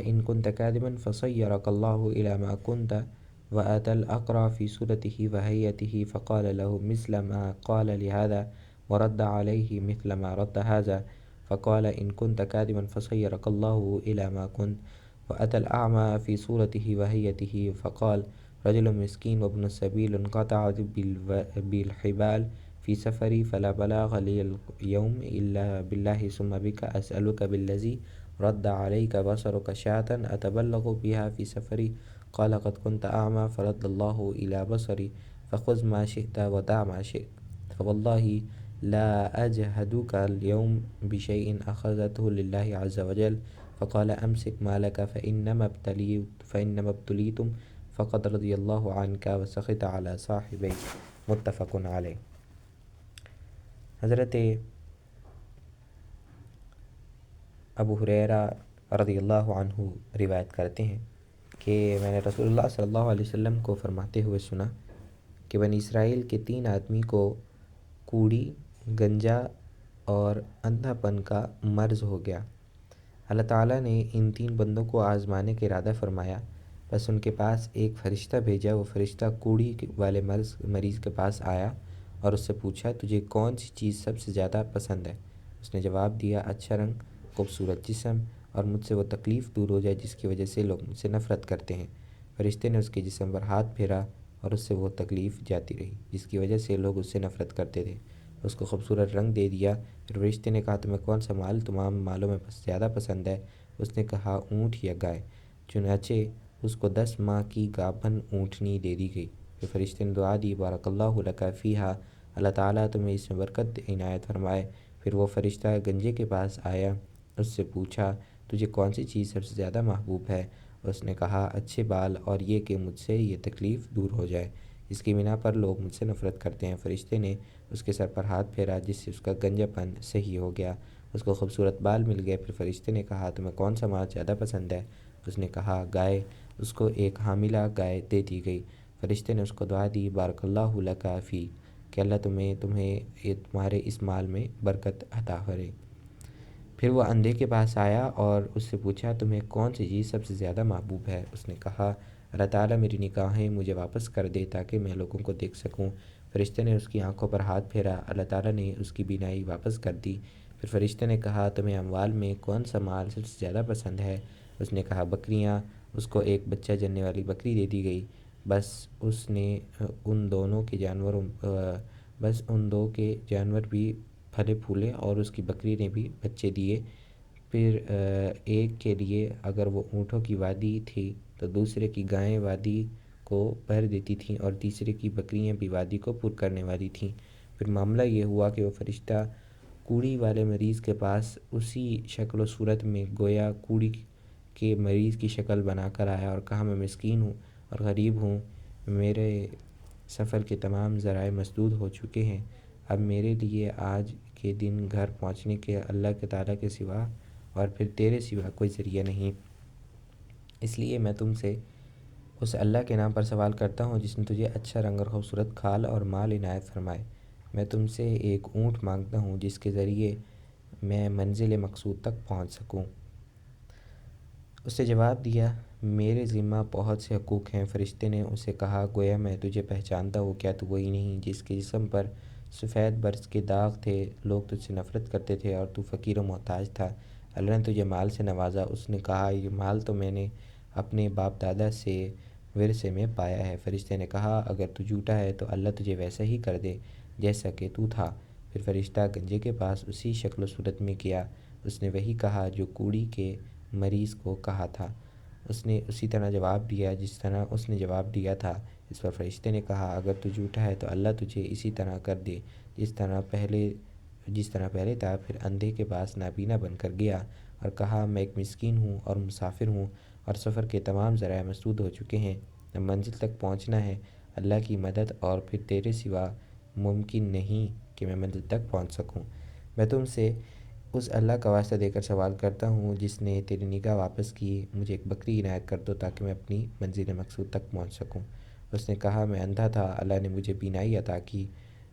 إن كنت كاذبا فصيرك الله إلى ما كنت. وأتى الأقرع في صورته وهيئته فقال له مثل ما قال لهذا ورد عليه مثل ما رد هذا. فقال إن كنت كاذبا فصيرك الله إلى ما كنت. وأتى الأعمى في صورته وهيئته فقال رجل مسكين وابن السبيل انقطعت بالحبال في سفري فلا بلاغ لي اليوم إلا بالله ثم بك أسألك بالذي رد عليك بصرك شاة أتبلغ بها في سفري. قال قد كنت أعمى فرد الله إلى بصري فخذ ما شئت ودع ما شئت فوالله لا أجهدك اليوم بشيء أخذته لله عز وجل. فقال أمسك مالك فإنما ابتليتم فقد رضي الله عنك وسخط على صاحبيك. متفق علیہ۔ حضرت ابو ہریرہ رضی اللہ عنہ روایت کرتے ہیں کہ میں نے رسول اللہ صلی اللہ علیہ وسلم کو فرماتے ہوئے سنا کہ بنی اسرائیل کے 3 آدمی کو کوڑی، گنجا اور اندھا پن کا مرض ہو گیا۔ اللہ تعالیٰ نے ان 3 بندوں کو آزمانے کا ارادہ فرمایا، بس ان کے پاس ایک فرشتہ بھیجا۔ وہ فرشتہ کوڑی والے مریض کے پاس آیا اور اس سے پوچھا تجھے کون سی چیز سب سے زیادہ پسند ہے؟ اس نے جواب دیا اچھا رنگ، خوبصورت جسم اور مجھ سے وہ تکلیف دور ہو جائے جس کی وجہ سے لوگ مجھ سے نفرت کرتے ہیں۔ فرشتے نے اس کے جسم پر ہاتھ پھیرا اور اس سے وہ تکلیف جاتی رہی جس کی وجہ سے لوگ اس سے نفرت کرتے تھے۔ اس کو خوبصورت رنگ دے دیا۔ پھر فرشتے نے کہا تمہیں کون سا مال تمام مالوں میں زیادہ پسند ہے؟ اس نے کہا اونٹ یا گائے۔ چنانچہ اس کو 10 ماہ کی گابھن اونٹنی دے دی گئی۔ پھر فرشتے نے دعا دی بارک اللہ لک فیہا، اللہ تعالیٰ تمہیں اس میں برکت عنایت فرمائے۔ پھر وہ فرشتہ گنجے کے پاس آیا، اس سے پوچھا تجھے کون سی چیز سب سے زیادہ محبوب ہے؟ اس نے کہا اچھے بال اور یہ کہ مجھ سے یہ تکلیف دور ہو جائے، اس کی بنا پر لوگ مجھ سے نفرت کرتے ہیں۔ فرشتے نے اس کے سر پر ہاتھ پھیرا جس سے اس کا گنجا پن صحیح ہو گیا، اس کو خوبصورت بال مل گئے۔ پھر فرشتے نے کہا تمہیں کون سا مال زیادہ پسند ہے؟ اس نے کہا گائے۔ اس کو ایک حاملہ گائے دے دی گئی۔ فرشتے نے اس کو دعا دی بارک اللہ لک فی، کہ اللہ تمہارے اس مال میں برکت عطا کرے۔ پھر وہ اندھے کے پاس آیا اور اس سے پوچھا تمہیں کون سی چیز سب سے زیادہ محبوب ہے؟ اس نے کہا اللہ تعالیٰ میری نگاہیں مجھے واپس کر دے تاکہ میں لوگوں کو دیکھ سکوں۔ فرشتے نے اس کی آنکھوں پر ہاتھ پھیرا، اللہ تعالیٰ نے اس کی بینائی واپس کر دی۔ پھر فرشتے نے کہا تمہیں اموال میں کون سا مال سب سے زیادہ پسند ہے؟ اس نے کہا بکریاں۔ اس کو ایک بچہ جننے والی بکری دے دی گئی، بس ان دو کے جانور بھی پھلے پھولے اور اس کی بکری نے بھی بچے دیے۔ پھر ایک کے لیے اگر وہ اونٹوں کی وادی تھی تو دوسرے کی گائیں وادی کو بھر دیتی تھیں اور تیسرے کی بکریاں بھی وادی کو پر کرنے والی تھیں۔ پھر معاملہ یہ ہوا کہ وہ فرشتہ کوڑی والے مریض کے پاس اسی شکل و صورت میں گویا کوڑی کے مریض کی شکل بنا کر آیا اور کہا میں مسکین ہوں اور غریب ہوں، میرے سفر کے تمام ذرائع مسدود ہو چکے ہیں، اب میرے لیے آج کے دن گھر پہنچنے کے اللہ تعالیٰ کے سوا اور پھر تیرے سوا کوئی ذریعہ نہیں، اس لیے میں تم سے اس اللہ کے نام پر سوال کرتا ہوں جس نے تجھے اچھا رنگ اور خوبصورت کھال اور مال عنایت فرمائے۔ میں تم سے ایک اونٹ مانگتا ہوں جس کے ذریعے میں منزل مقصود تک پہنچ سکوں۔ اس نے جواب دیا میرے ذمہ بہت سے حقوق ہیں۔ فرشتے نے اسے کہا گویا میں تجھے پہچانتا ہوں، کیا تو وہی نہیں جس کے جسم پر سفید برس کے داغ تھے، لوگ تجھ سے نفرت کرتے تھے اور تو فقیر و محتاج تھا، اللہ نے تجھے مال سے نوازا۔ اس نے کہا یہ مال تو میں نے اپنے باپ دادا سے ورثے میں پایا ہے۔ فرشتے نے کہا اگر تو جھوٹا ہے تو اللہ تجھے ویسا ہی کر دے جیسا کہ تو تھا۔ پھر فرشتہ گنجے کے پاس اسی شکل و صورت میں گیا، اس نے وہی کہا جو کوڑی کے مریض کو کہا تھا، اس نے اسی طرح جواب دیا جس طرح اس نے جواب دیا تھا۔ اس پر فرشتے نے کہا اگر تو جھوٹا ہے تو اللہ تجھے اسی طرح کر دے جس طرح پہلے تھا۔ پھر اندھے کے پاس نابینا بن کر گیا اور کہا میں ایک مسکین ہوں اور مسافر ہوں اور سفر کے تمام ذرائع مسدود ہو چکے ہیں، اب منزل تک پہنچنا ہے، اللہ کی مدد اور پھر تیرے سوا ممکن نہیں کہ میں منزل تک پہنچ سکوں۔ میں تم سے اس اللہ کا واسطہ دے کر سوال کرتا ہوں جس نے تیری نگاہ واپس کی، مجھے ایک بکری عنایت کر دو تاکہ میں اپنی منزل مقصود تک پہنچ سکوں۔ اس نے کہا میں اندھا تھا، اللہ نے مجھے بینائی عطا کی،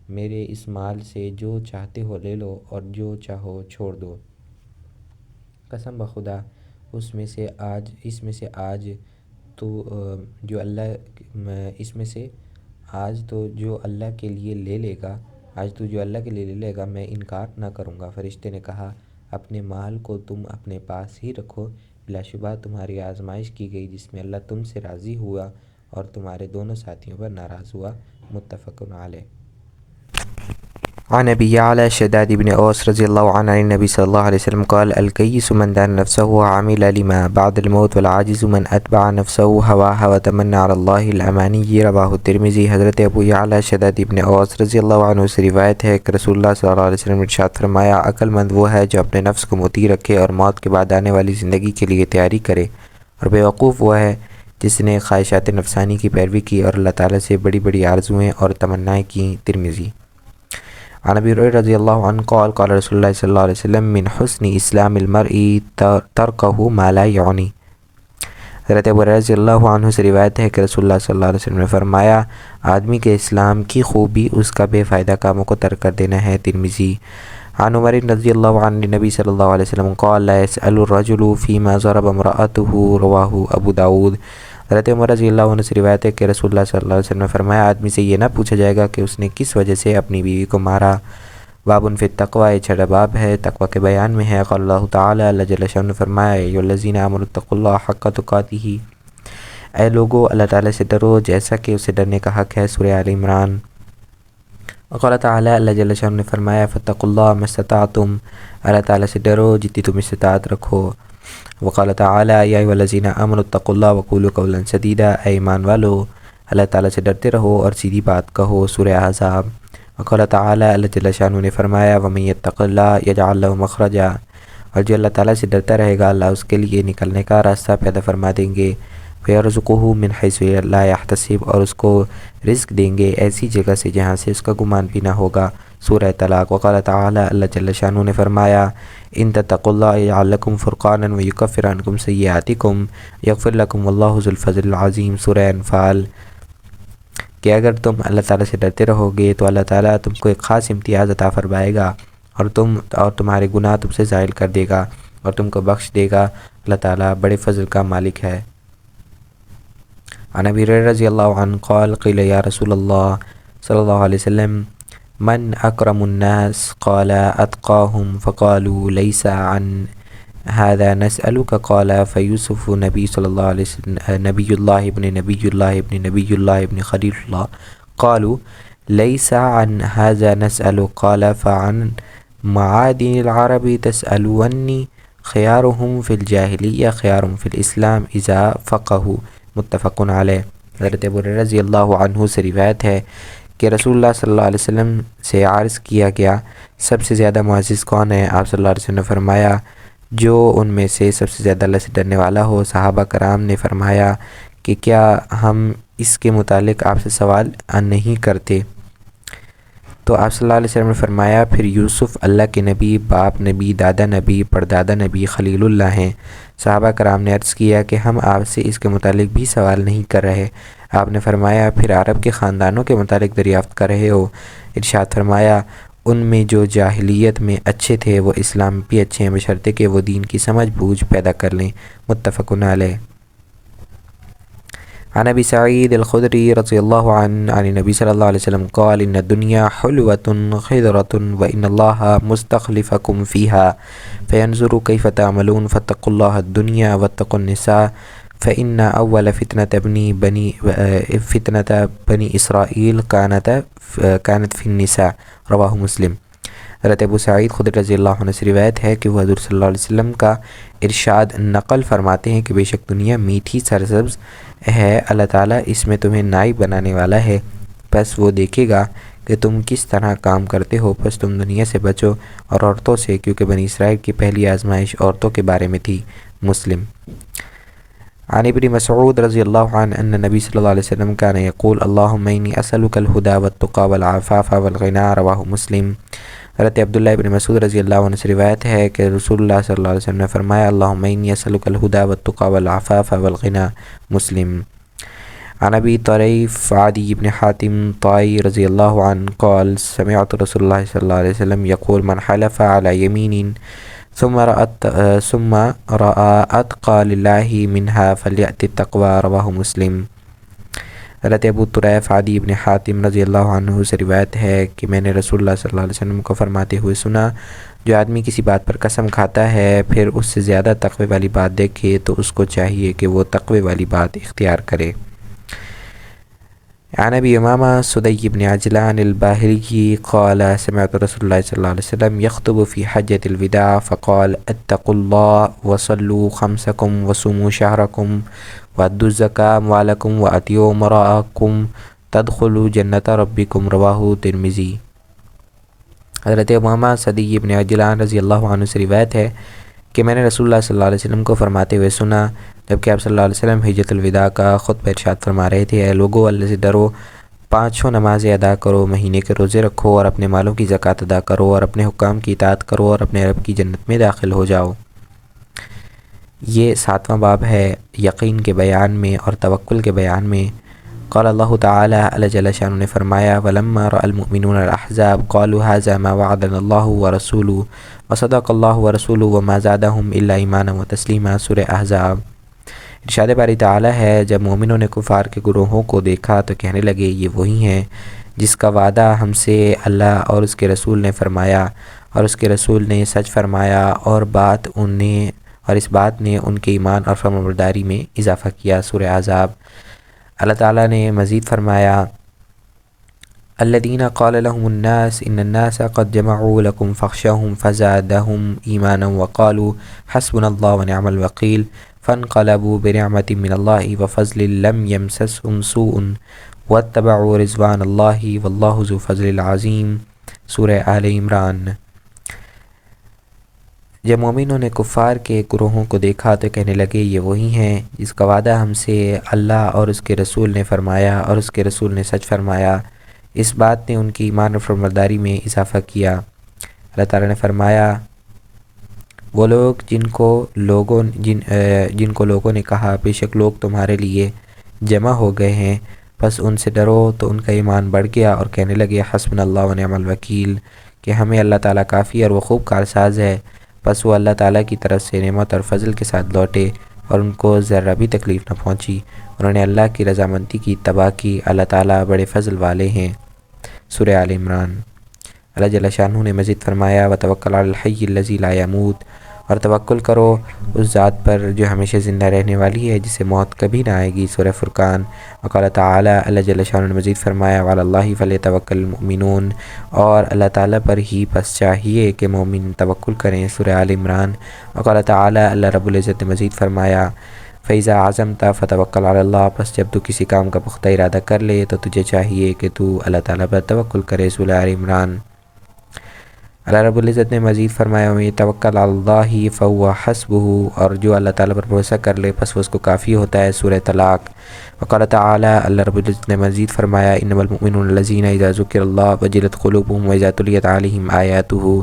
میرے اس مال سے جو چاہتے ہو لے لو اور جو چاہو چھوڑ دو، قسم بخدا اس میں سے آج تو جو اللہ کے لیے لے لے گا میں انکار نہ کروں گا۔ فرشتے نے کہا اپنے مال کو تم اپنے پاس ہی رکھو، بلا شبہ تمہاری آزمائش کی گئی جس میں اللہ تم سے راضی ہوا اور تمہارے دونوں ساتھیوں پر ناراض ہوا۔ متفق علیہ۔ عن ابی یعلا شداد بن اوس رضی اللہ عنہ عن النبی صلی اللہ علیہ وسلم قال الکیس من دان نفسه وعمل لما بعد الموت والعاجز من اتبع نفسه هواها وتمنى على الله الامانی رواہ الترمذی۔ حضرت ابو یعلا شداد بن اوس رضی اللہ عنہ سے روایت ہے کہ رسول اللہ صلی اللہ علیہ وسلم نے ارشاد فرمایا عقل مند وہ ہے جو اپنے نفس کو مطیع رکھے اور موت کے بعد آنے والی زندگی کے لیے تیاری کرے، اور بیوقوف وہ ہے جس نے خواہشات نفسانی کی پیروی کی اور اللہ تعالیٰ سے بڑی بڑی آرزوئیں اور تمنائیں کیں۔ ترمذی۔ عن ابی ہریرہ رضی اللہ عنہ قال قال رسول اللہ صلی اللہ علیہ وسلم من حسن اسلام المرء ترکہ ما لا یعنی۔ حضرت ابو ہریرہ رضی اللہ عنہ سے روایت ہے کہ رسول اللہ صلی اللہ علیہ وسلم نے فرمایا آدمی کے اسلام کی خوبی اس کا بے فائدہ کاموں کو ترک کر دینا ہے۔ ترمذی۔ عن عمر رضی اللہ عنہ نبی صلی اللہ علیہ وسلم قال لا يسأل الرجل فيما ضرب امرأته رواہ ابو داود۔ حضرت عمر رضی اللہ عنہ سے روایت ہے کہ رسول اللہ صلی اللہ علیہ وسلم نے فرمایا آدمی سے یہ نہ پوچھا جائے گا کہ اس نے کس وجہ سے اپنی بیوی کو مارا۔ باب فی التقوی، یہ چھٹا باب ہے تقوی کے بیان میں ہے۔ قال اللہ تعالی، اللہ جل شانہ نے فرمایا یا الذین آمنوا اتقوا اللہ حق تقاتہ، اے لوگو اللہ تعالیٰ سے ڈرو جیسا کہ اسے ڈرنے کا حق ہے۔ سورہ آل عمران۔ وقال تعالی، اللہ جل شانہ نے فرمایا فاتقوا اللہ ما استطعتم، اللہ تعالیٰ سے ڈرو جتنی تم استطاعت رکھو۔ وقال تعالی یا ایھا الذین آمنوا اتقوا اللہ وقولوا قولا سدیدا، اے ایمان والو اللہ تعالیٰ سے ڈرتے رہو اور سیدھی بات کہو۔ سورہ احزاب۔ وقال تعالی، اللہ جل شانہ نے فرمایا ومن یتق اللہ یجعل لہ مخرجا، اور جو اللہ تعالیٰ سے ڈرتا رہے گا اللہ اس کے لیے نکلنے کا راستہ پیدا فرما دیں گے۔ ویرزقہ من حیث لا یحتسب، اور اس کو رزق دیں گے ایسی جگہ سے جہاں سے اس کا گمان بھی نہ ہوگا۔ سورہ طلاق۔ وقال تعالی، اللہ جل شانہ نے فرمایا ان تتقوا اللہ یجعل لکم فرقانا ویکفر عنکم سیئاتکم یغفر لکم واللہ ذو الفضل العظیم۔ سورہ انفال۔ کہ اگر تم اللہ تعالیٰ سے ڈرتے رہو گے تو اللہ تعالیٰ تم کو ایک خاص امتیاز عطا فرمائے گا اور تمہارے گناہ تم سے زائل کر دے گا اور تم کو بخش دے گا۔ اللہ تعالیٰ بڑے فضل کا مالک ہے۔ عن ابی ہریرہ رضی اللہ عنہ قال قیل یا رسول اللہ صلی اللہ علیہ وسلم من اکرم الناس قال اتقاهم فقالوا ليس عن هذا نسألك قال فيوسف نبی صلی اللہ علیہ وسلم نبی اللہ ابن خلیل اللہ قالوا ليس عن هذا نسأل قال فعن معادن العرب تسألوني خيارهم في الجاہلیہ خيارهم في الاسلام اذا فقهوا۔ متفق علیہ۔ حضرت ابو ہریرہ رضی اللہ عنہ سے روایت ہے کہ رسول اللہ صلی اللہ علیہ وسلم سے عرض کیا گیا سب سے زیادہ معزز کون ہے؟ آپ صلی اللہ علیہ وسلم نے فرمایا جو ان میں سے سب سے زیادہ اللہ سے ڈرنے والا ہو۔ صحابہ کرام نے فرمایا کہ کیا ہم اس کے متعلق آپ سے سوال نہیں کرتے؟ تو آپ صلی اللہ علیہ وسلم نے فرمایا پھر یوسف اللہ کے نبی، باپ نبی، دادا نبی، پردادا نبی، خلیل اللہ ہیں۔ صحابہ کرام نے عرض کیا کہ ہم آپ سے اس کے متعلق بھی سوال نہیں کر رہے۔ آپ نے فرمایا پھر عرب کے خاندانوں کے متعلق دریافت کر رہے ہو؟ ارشاد فرمایا ان میں جو جاہلیت میں اچھے تھے وہ اسلام میں بھی اچھے ہیں بشرطے کہ وہ دین کی سمجھ بوجھ پیدا کر لیں۔ متفق علیہ۔ عن ابی سعید الخدری رضی اللہ عنہ عن النبی صلی اللہ علیہ وسلم قال ان الدنیا حلوۃ خضرۃ وان اللہ مستخلفکم فیہا فینظر کیف تعملون فاتقوا اللہ الدنیا واتقوا النساء فإن أول فتنة بنی اسرائیل كانت في النساء رواہ مسلم۔ حضرت ابو سعید خدری رضی اللہ عنہ سے روایت ہے کہ وہ حضور صلی اللہ علیہ وسلم کا ارشاد نقل فرماتے ہیں کہ بے شک دنیا میٹھی سرسبز ہے، اللہ تعالیٰ اس میں تمہیں نائب بنانے والا ہے، پس وہ دیکھے گا کہ تم کس طرح کام کرتے ہو، پس تم دنیا سے بچو اور عورتوں سے، کیونکہ بنی اسرائیل کی پہلی آزمائش عورتوں کے بارے میں تھی۔ مسلم۔ عن ابن مسعود رضی اللہ عنہ ان نبی صلی اللہ علیہ وسلم کان یقول اللہم انی اسألک الہدی والتقی والعفاف والغنی رواہ مسلم۔ حضرت عبداللہ ابن مسعود رضی اللہ عنہ سے روایت ہے کہ رسول اللہ صلی اللہ علیہ وسلم نے فرمایا اللہم انی اسألک الہدی والتقی والعفاف والغنی۔ مسلم۔ عن ابی طریف عدی بن حاتم طائی رضی اللہ عنہ قال سمعت رسول اللہ صلی اللہ علیہ وسلم یقول من حلف علی یمین ثم رأى اتقى للہ منها فلیأت التقوی رواہ مسلم۔ حضرت ابو طریف عدی بن حاتم رضی اللہ عنہ سے روایت ہے کہ میں نے رسول اللہ صلی اللہ علیہ وسلم کو فرماتے ہوئے سنا جو آدمی کسی بات پر قسم کھاتا ہے پھر اس سے زیادہ تقوی والی بات دیکھے تو اس کو چاہیے کہ وہ تقوی والی بات اختیار کرے۔ عن ابی امامہ سدی بن عجلان الباہلی قال سمعت رسول اللہ صلی اللہ علیہ وسلم یخطب فی حجۃ الوداع فقال اتقوا اللہ وصلوا خمسکم وصوموا شہرکم وادوا الزکاة اموالکم واتیوا امراءکم تدخلوا جنت ربکم، رواہ ترمذی۔ حضرت امامہ سدی بن عجلان رضی اللہ عنہ سے روایت ہے کہ میں نے رسول اللہ صلی اللہ علیہ وسلم کو فرماتے ہوئے سنا جبکہ آپ صلی اللہ علیہ وسلم حجۃ الوداع کا خطبہ ارشاد فرما رہے تھے، اے لوگو اللہ سے ڈرو، پانچوں نمازیں ادا کرو، مہینے کے روزے رکھو اور اپنے مالوں کی زکوٰۃ ادا کرو اور اپنے حکام کی اطاعت کرو اور اپنے رب کی جنت میں داخل ہو جاؤ۔ یہ 7واں باب ہے یقین کے بیان میں اور توکل کے بیان میں۔ قال اللہ تعالی، اللہ جل شانہ نے فرمایا، وَلَمَّا رَأَى الْمُؤْمِنُونَ الْأَحْزَابَ قَالُوا هَذَا مَا وَعَدَنَا اللَّهُ وَرَسُولُهُ وَصَدَقَ اللَّهُ وَرَسُولُهُ وَمَا زَادَهُمْ إِلَّا إِيمَانًا وَتَسْلِيمًا، سورہ احزاب۔ ارشاد باری تعالی ہے، جب مومنوں نے کفار کے گروہوں کو دیکھا تو کہنے لگے یہ وہی ہیں جس کا وعدہ ہم سے اللہ اور اس کے رسول نے فرمایا، اور اس کے رسول نے سچ فرمایا، اور اس بات نے ان کے ایمان اور فرمانبرداری میں اضافہ کیا، سورہ احزاب۔ اللہ تعالیٰ نے مزید فرمایا، الذین قال لهم الناس ان الناس قد جمعوا لكم فاخشوهم فزادهم ایمانا وقالوا حسبنا اللہ ونعم الوکیل فانقلبوا بنعمة من اللہ وفضل لم يمسسهم سوء واتبعوا رضوان اللہ واللہ ذو فضل عظیم، سورہ آل عمران۔ جب مومنوں نے کفار کے گروہوں کو دیکھا تو کہنے لگے یہ وہی ہیں جس کا وعدہ ہم سے اللہ اور اس کے رسول نے فرمایا، اور اس کے رسول نے سچ فرمایا، اس بات نے ان کی ایمان اور فرمانبرداری میں اضافہ کیا۔ اللہ تعالیٰ نے فرمایا، وہ لوگ جن کو لوگوں نے کہا بے شک لوگ تمہارے لیے جمع ہو گئے ہیں، بس ان سے ڈرو، تو ان کا ایمان بڑھ گیا اور کہنے لگے حسبنا اللہ ونعم الوکیل، کہ ہمیں اللہ تعالیٰ کافی اور وہ خوب کارساز ہے۔ بس وہ اللہ تعالیٰ کی طرف سے نعمت اور فضل کے ساتھ لوٹے اور ان کو ذرہ بھی تکلیف نہ پہنچی، انہوں نے اللہ کی رضامندی کی اتباع کی، اللہ تعالیٰ بڑے فضل والے ہیں، سورہ آل عمران۔ اللہ جل شانہ نے مزید فرمایا، وتوکل علی الحی الذی لا یموت، اور توکل کرو اس ذات پر جو ہمیشہ زندہ رہنے والی ہے جسے موت کبھی نہ آئے گی، سورہ فرقان۔ وقال تعالی، اللہ جل شانہ نے مزید فرمایا، وعلی اللہ فلیتوکل المؤمنون، اور اللہ تعالیٰ پر ہی بس چاہیے کہ مومن توکل کریں، سورہ آل عمران۔ وقال تعالی، اللہ رب العزت نے مزید فرمایا، فَإِذَا عَزَمْتَ فَتَوَكَّلْ عَلَى اللَّهِ، پس جب تو کسی کام کا پختہ ارادہ کر لے تو تجھے چاہیے کہ تو اللہ تعالیٰ پر توکل کرے، سورہ آل عمران۔ اللہ رب العزت نے مزید فرمایا، وَمَن يَتَوَكَّلْ عَلَى اللَّهِ فَهُوَ حَسْبُهُ، اور جو اللہ تعالیٰ پر بھروسہ کر لے پس وہ اس کو کافی ہوتا ہے، سورہ طلاق۔ وقال تعالی، اللہ رب العزت نے مزید فرمایا، انما المؤمنون الذین اذا ذکر اللہ وجلت قلوبهم واذا تلیت علیہم آیاتہ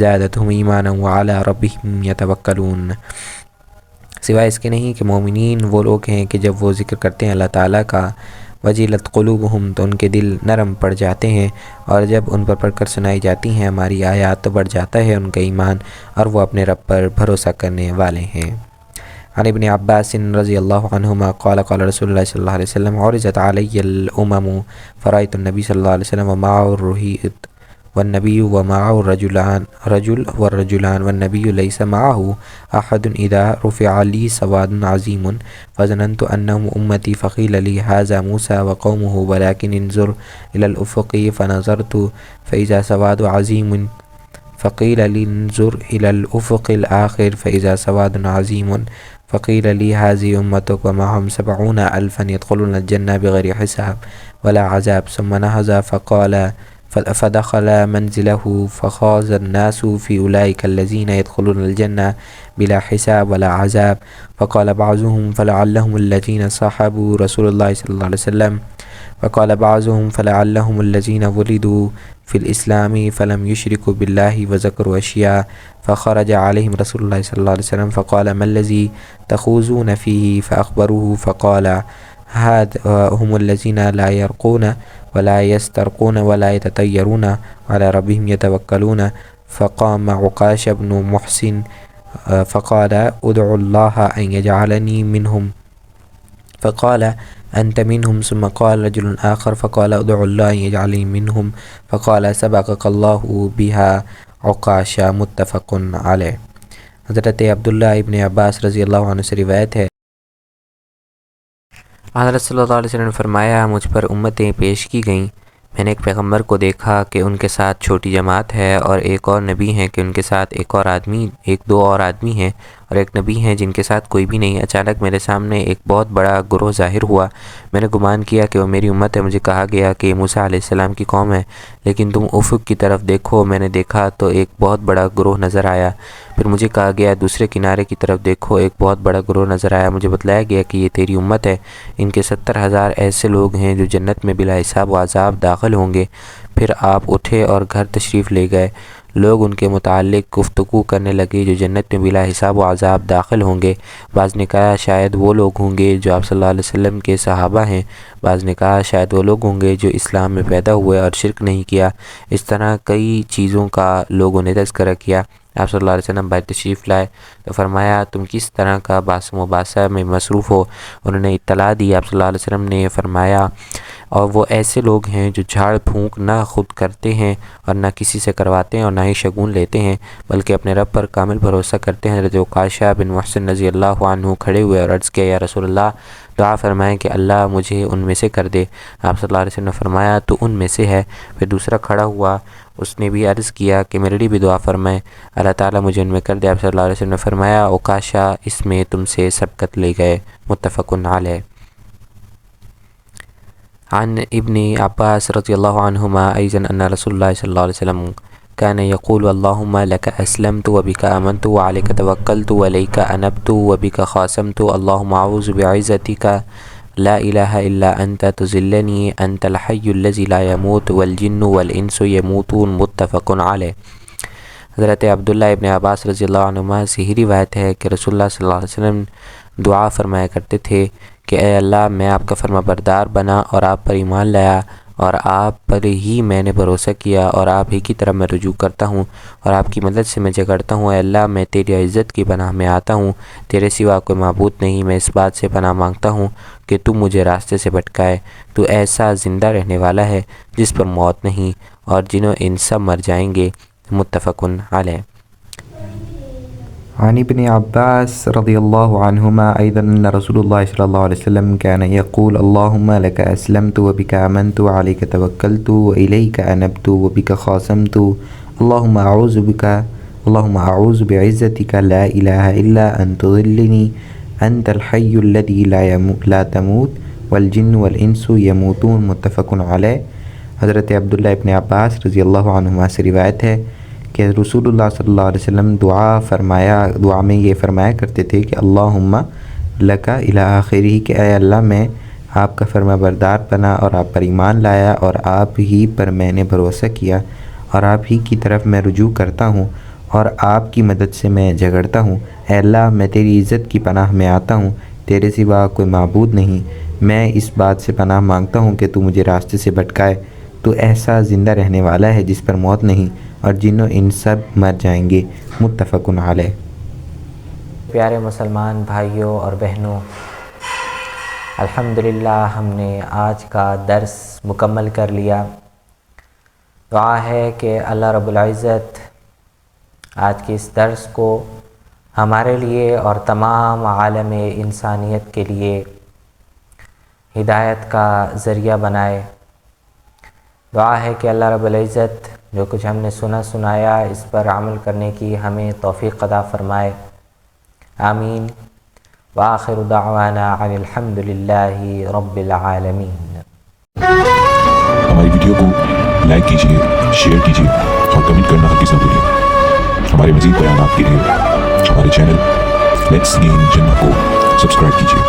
زادتہم ایمانا وعلی ربہم یتوکلون۔ سوائے اس کے نہیں کہ مومنین وہ لوگ ہیں کہ جب وہ ذکر کرتے ہیں اللہ تعالیٰ کا، وجلت قلوبہم، تو ان کے دل نرم پڑ جاتے ہیں، اور جب ان پر پڑھ کر سنائی جاتی ہیں ہماری آیات تو بڑھ جاتا ہے ان کا ایمان، اور وہ اپنے رب پر بھروسہ کرنے والے ہیں۔ عن ابن عباس رضی اللہ عنہما قال قال رسول اللہ صلی اللہ علیہ وسلم، عرضت علی الامم فرأیت النبی صلی اللہ علیہ وسلم ومعه الرہیت والنبی ومعه رجل والرجلان والنبی لیس معه احد اذا رفع لی سواد عظیم فظننت انهم امتی فقیل لی هذا موسى وقومه ولكن انظر الى الافق فنظرت فاذا سواد عظیم فقیل لی انظر الى الافق الاخر فاذا سواد عظیم فقیل لی هذه امتك ومعهم 70,000 يدخلون الجنة بغير حساب ولا عذاب ثم نهض فدخل منزله فخاض الناس في أولئك الذين يدخلون الجنة بلا حساب ولا عذاب فقال بعضهم فلعلهم الذين صاحبوا رسول الله صلى الله عليه وسلم وقال بعضهم فلعلهم الذين ولدوا في الإسلام فلم يشركوا بالله وذكروا أشياء فخرج عليهم رسول الله صلى الله عليه وسلم فقال ما الذي تخوضون فيه فأخبروه فقال هم الذين لا يرقون ولا يسترقون ولا يتطيرون وعلى ربهم يتوكلون فقام عكاشة بن محسن فقال ادعوا الله أن يجعلني منهم فقال أنت منهم ثم قال رجل آخر فقال ادعوا الله أن يجعلني منهم فقال سبقك الله بها عكاشة، متفق علیہ۔ حضرت عبداللہ ابن عباس رضی اللہ عنہ سے روایت ہے، حضرت صلی اللہ علیہ وسلم نے فرمایا مجھ پر امتیں پیش کی گئیں، میں نے ایک پیغمبر کو دیکھا کہ ان کے ساتھ چھوٹی جماعت ہے، اور ایک اور نبی ہیں کہ ان کے ساتھ ایک دو اور آدمی ہیں، اور ایک نبی ہیں جن کے ساتھ کوئی بھی نہیں۔ اچانک میرے سامنے ایک بہت بڑا گروہ ظاہر ہوا، میں نے گمان کیا کہ وہ میری امت ہے۔ مجھے کہا گیا کہ یہ موسیٰ علیہ السلام کی قوم ہے، لیکن تم افق کی طرف دیکھو۔ میں نے دیکھا تو ایک بہت بڑا گروہ نظر آیا۔ پھر مجھے کہا گیا دوسرے کنارے کی طرف دیکھو، ایک بہت بڑا گروہ نظر آیا۔ مجھے بتلایا گیا کہ یہ تیری امت ہے، ان کے 70,000 ایسے لوگ ہیں جو جنت میں بلا حساب و عذاب داخل ہوں گے۔ پھر آپ اٹھے اور گھر تشریف لے گئے۔ لوگ ان کے متعلق گفتگو کرنے لگے جو جنت میں بلا حساب و عذاب داخل ہوں گے۔ بعض نے کہا شاید وہ لوگ ہوں گے جو آپ صلی اللہ علیہ وسلم کے صحابہ ہیں، بعض نے کہا شاید وہ لوگ ہوں گے جو اسلام میں پیدا ہوئے اور شرک نہیں کیا۔ اس طرح کئی چیزوں کا لوگوں نے تذکرہ کیا۔ آپ صلی اللہ علیہ وسلم باہر تشریف لائے تو فرمایا تم کس طرح کا باس مباحثہ میں مصروف ہو؟ انہوں نے اطلاع دی۔ آپ صلی اللہ علیہ وسلم نے فرمایا اور وہ ایسے لوگ ہیں جو جھاڑ پھونک نہ خود کرتے ہیں اور نہ کسی سے کرواتے ہیں اور نہ ہی شگون لیتے ہیں، بلکہ اپنے رب پر کامل بھروسہ کرتے ہیں۔ حضرت عکاشہ بن محسن رضی اللہ عنہ کھڑے ہوئے اور عرض کیا یا رسول اللہ دعا فرمائیں کہ اللہ مجھے ان میں سے کر دے۔ آپ صلی اللہ علیہ وسلم نے فرمایا تو ان میں سے ہے۔ پھر دوسرا کھڑا ہوا، اس نے بھی عرض کیا کہ میرے لیے بھی دعا فرمائیں اللہ تعالیٰ مجھے ان میں کر دے۔ آپ صلی اللہ علیہ وسلم نے فرمایا عکاشہ اس میں تم سے سبقت لے گئے، متفق علیہ۔ عن ابن عباس رضی اللہ عنہما ایضا ان رسول اللہ صلی اللہ علیہ وسلم كان يقول اللهم لك أسلمت وبك آمنت وعليك توكلت وإليك أنبت وبك خاصمت اللهم أعوذ بعزتك لا إله إلا أنت تذلني أنت الحي الذي لا يموت والجن والإنس يموتون، متفق علیہ۔ حضرت عبداللہ ابن عباس رضی اللہ عنہما سے ہی روایت ہے کہ رسول اللہ صلی اللہ علیہ وسلم دعا فرمایا کرتے تھے کہ اے اللہ میں آپ کا فرما بردار بنا اور آپ پر ایمان لایا اور آپ پر ہی میں نے بھروسہ کیا اور آپ ہی کی طرف میں رجوع کرتا ہوں اور آپ کی مدد سے میں جھگڑتا ہوں۔ اے اللہ میں تیری عزت کی پناہ میں آتا ہوں، تیرے سوا کوئی معبود نہیں۔ میں اس بات سے پناہ مانگتا ہوں کہ تو مجھے راستے سے بھٹکائے۔ تو ایسا زندہ رہنے والا ہے جس پر موت نہیں، اور جنوں ان سب مر جائیں گے، متفق علیہ۔ عن ابن عباس رضی اللہ عنہما ایضا ان رسول اللہ صلی اللہ علیہ وسلم كان يقول اللهم لك أسلمت وبك آمنت وعليك توكلت وإليك أنبت وبك خاصمت اللهم أعوذ بعزتك لا إله إلا أن تضلني أنت الحي الذي لا تموت والجن والإنس يموتون، متفق علیہ۔ حضرت عبداللہ ابن عباس رضی اللہ عنہما سے روایت ہے کہ رسول اللہ صلی اللہ علیہ وسلم دعا میں یہ فرمایا کرتے تھے کہ اللہم لکا الی آخرہ، کہ اے اللہ میں آپ کا فرما بردار بنا اور آپ پر ایمان لایا اور آپ ہی پر میں نے بھروسہ کیا اور آپ ہی کی طرف میں رجوع کرتا ہوں اور آپ کی مدد سے میں جھگڑتا ہوں۔ اے اللہ میں تیری عزت کی پناہ میں آتا ہوں، تیرے سوا کوئی معبود نہیں۔ میں اس بات سے پناہ مانگتا ہوں کہ تو مجھے راستے سے بھٹکائے۔ تو ایسا زندہ رہنے والا ہے جس پر موت نہیں، اور جنوں ان سب مر جائیں گے، متفق علیہ۔ پیارے مسلمان بھائیوں اور بہنوں، الحمدللہ ہم نے آج کا درس مکمل کر لیا۔ دعا ہے کہ اللہ رب العزت آج کے اس درس کو ہمارے لیے اور تمام عالم انسانیت کے لیے ہدایت کا ذریعہ بنائے۔ دعا ہے کہ اللہ رب العزت جو کچھ ہم نے سنایا اس پر عمل کرنے کی ہمیں توفیق عطا فرمائے، آمین۔ وآخر دعوانا عن الحمد للہ رب العالمین۔ ہماری ویڈیو کو لائک کیجیے، شیئر کیجیے اور کمنٹ کرنا ہرگز نہ بھولیں۔ ہمارے مزید بیانات کے لیے ہمارے چینل لیٹس گین جنہ کو سبسکرائب کیجیے۔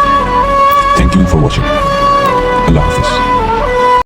Thank you for watching. اللہ حافظ۔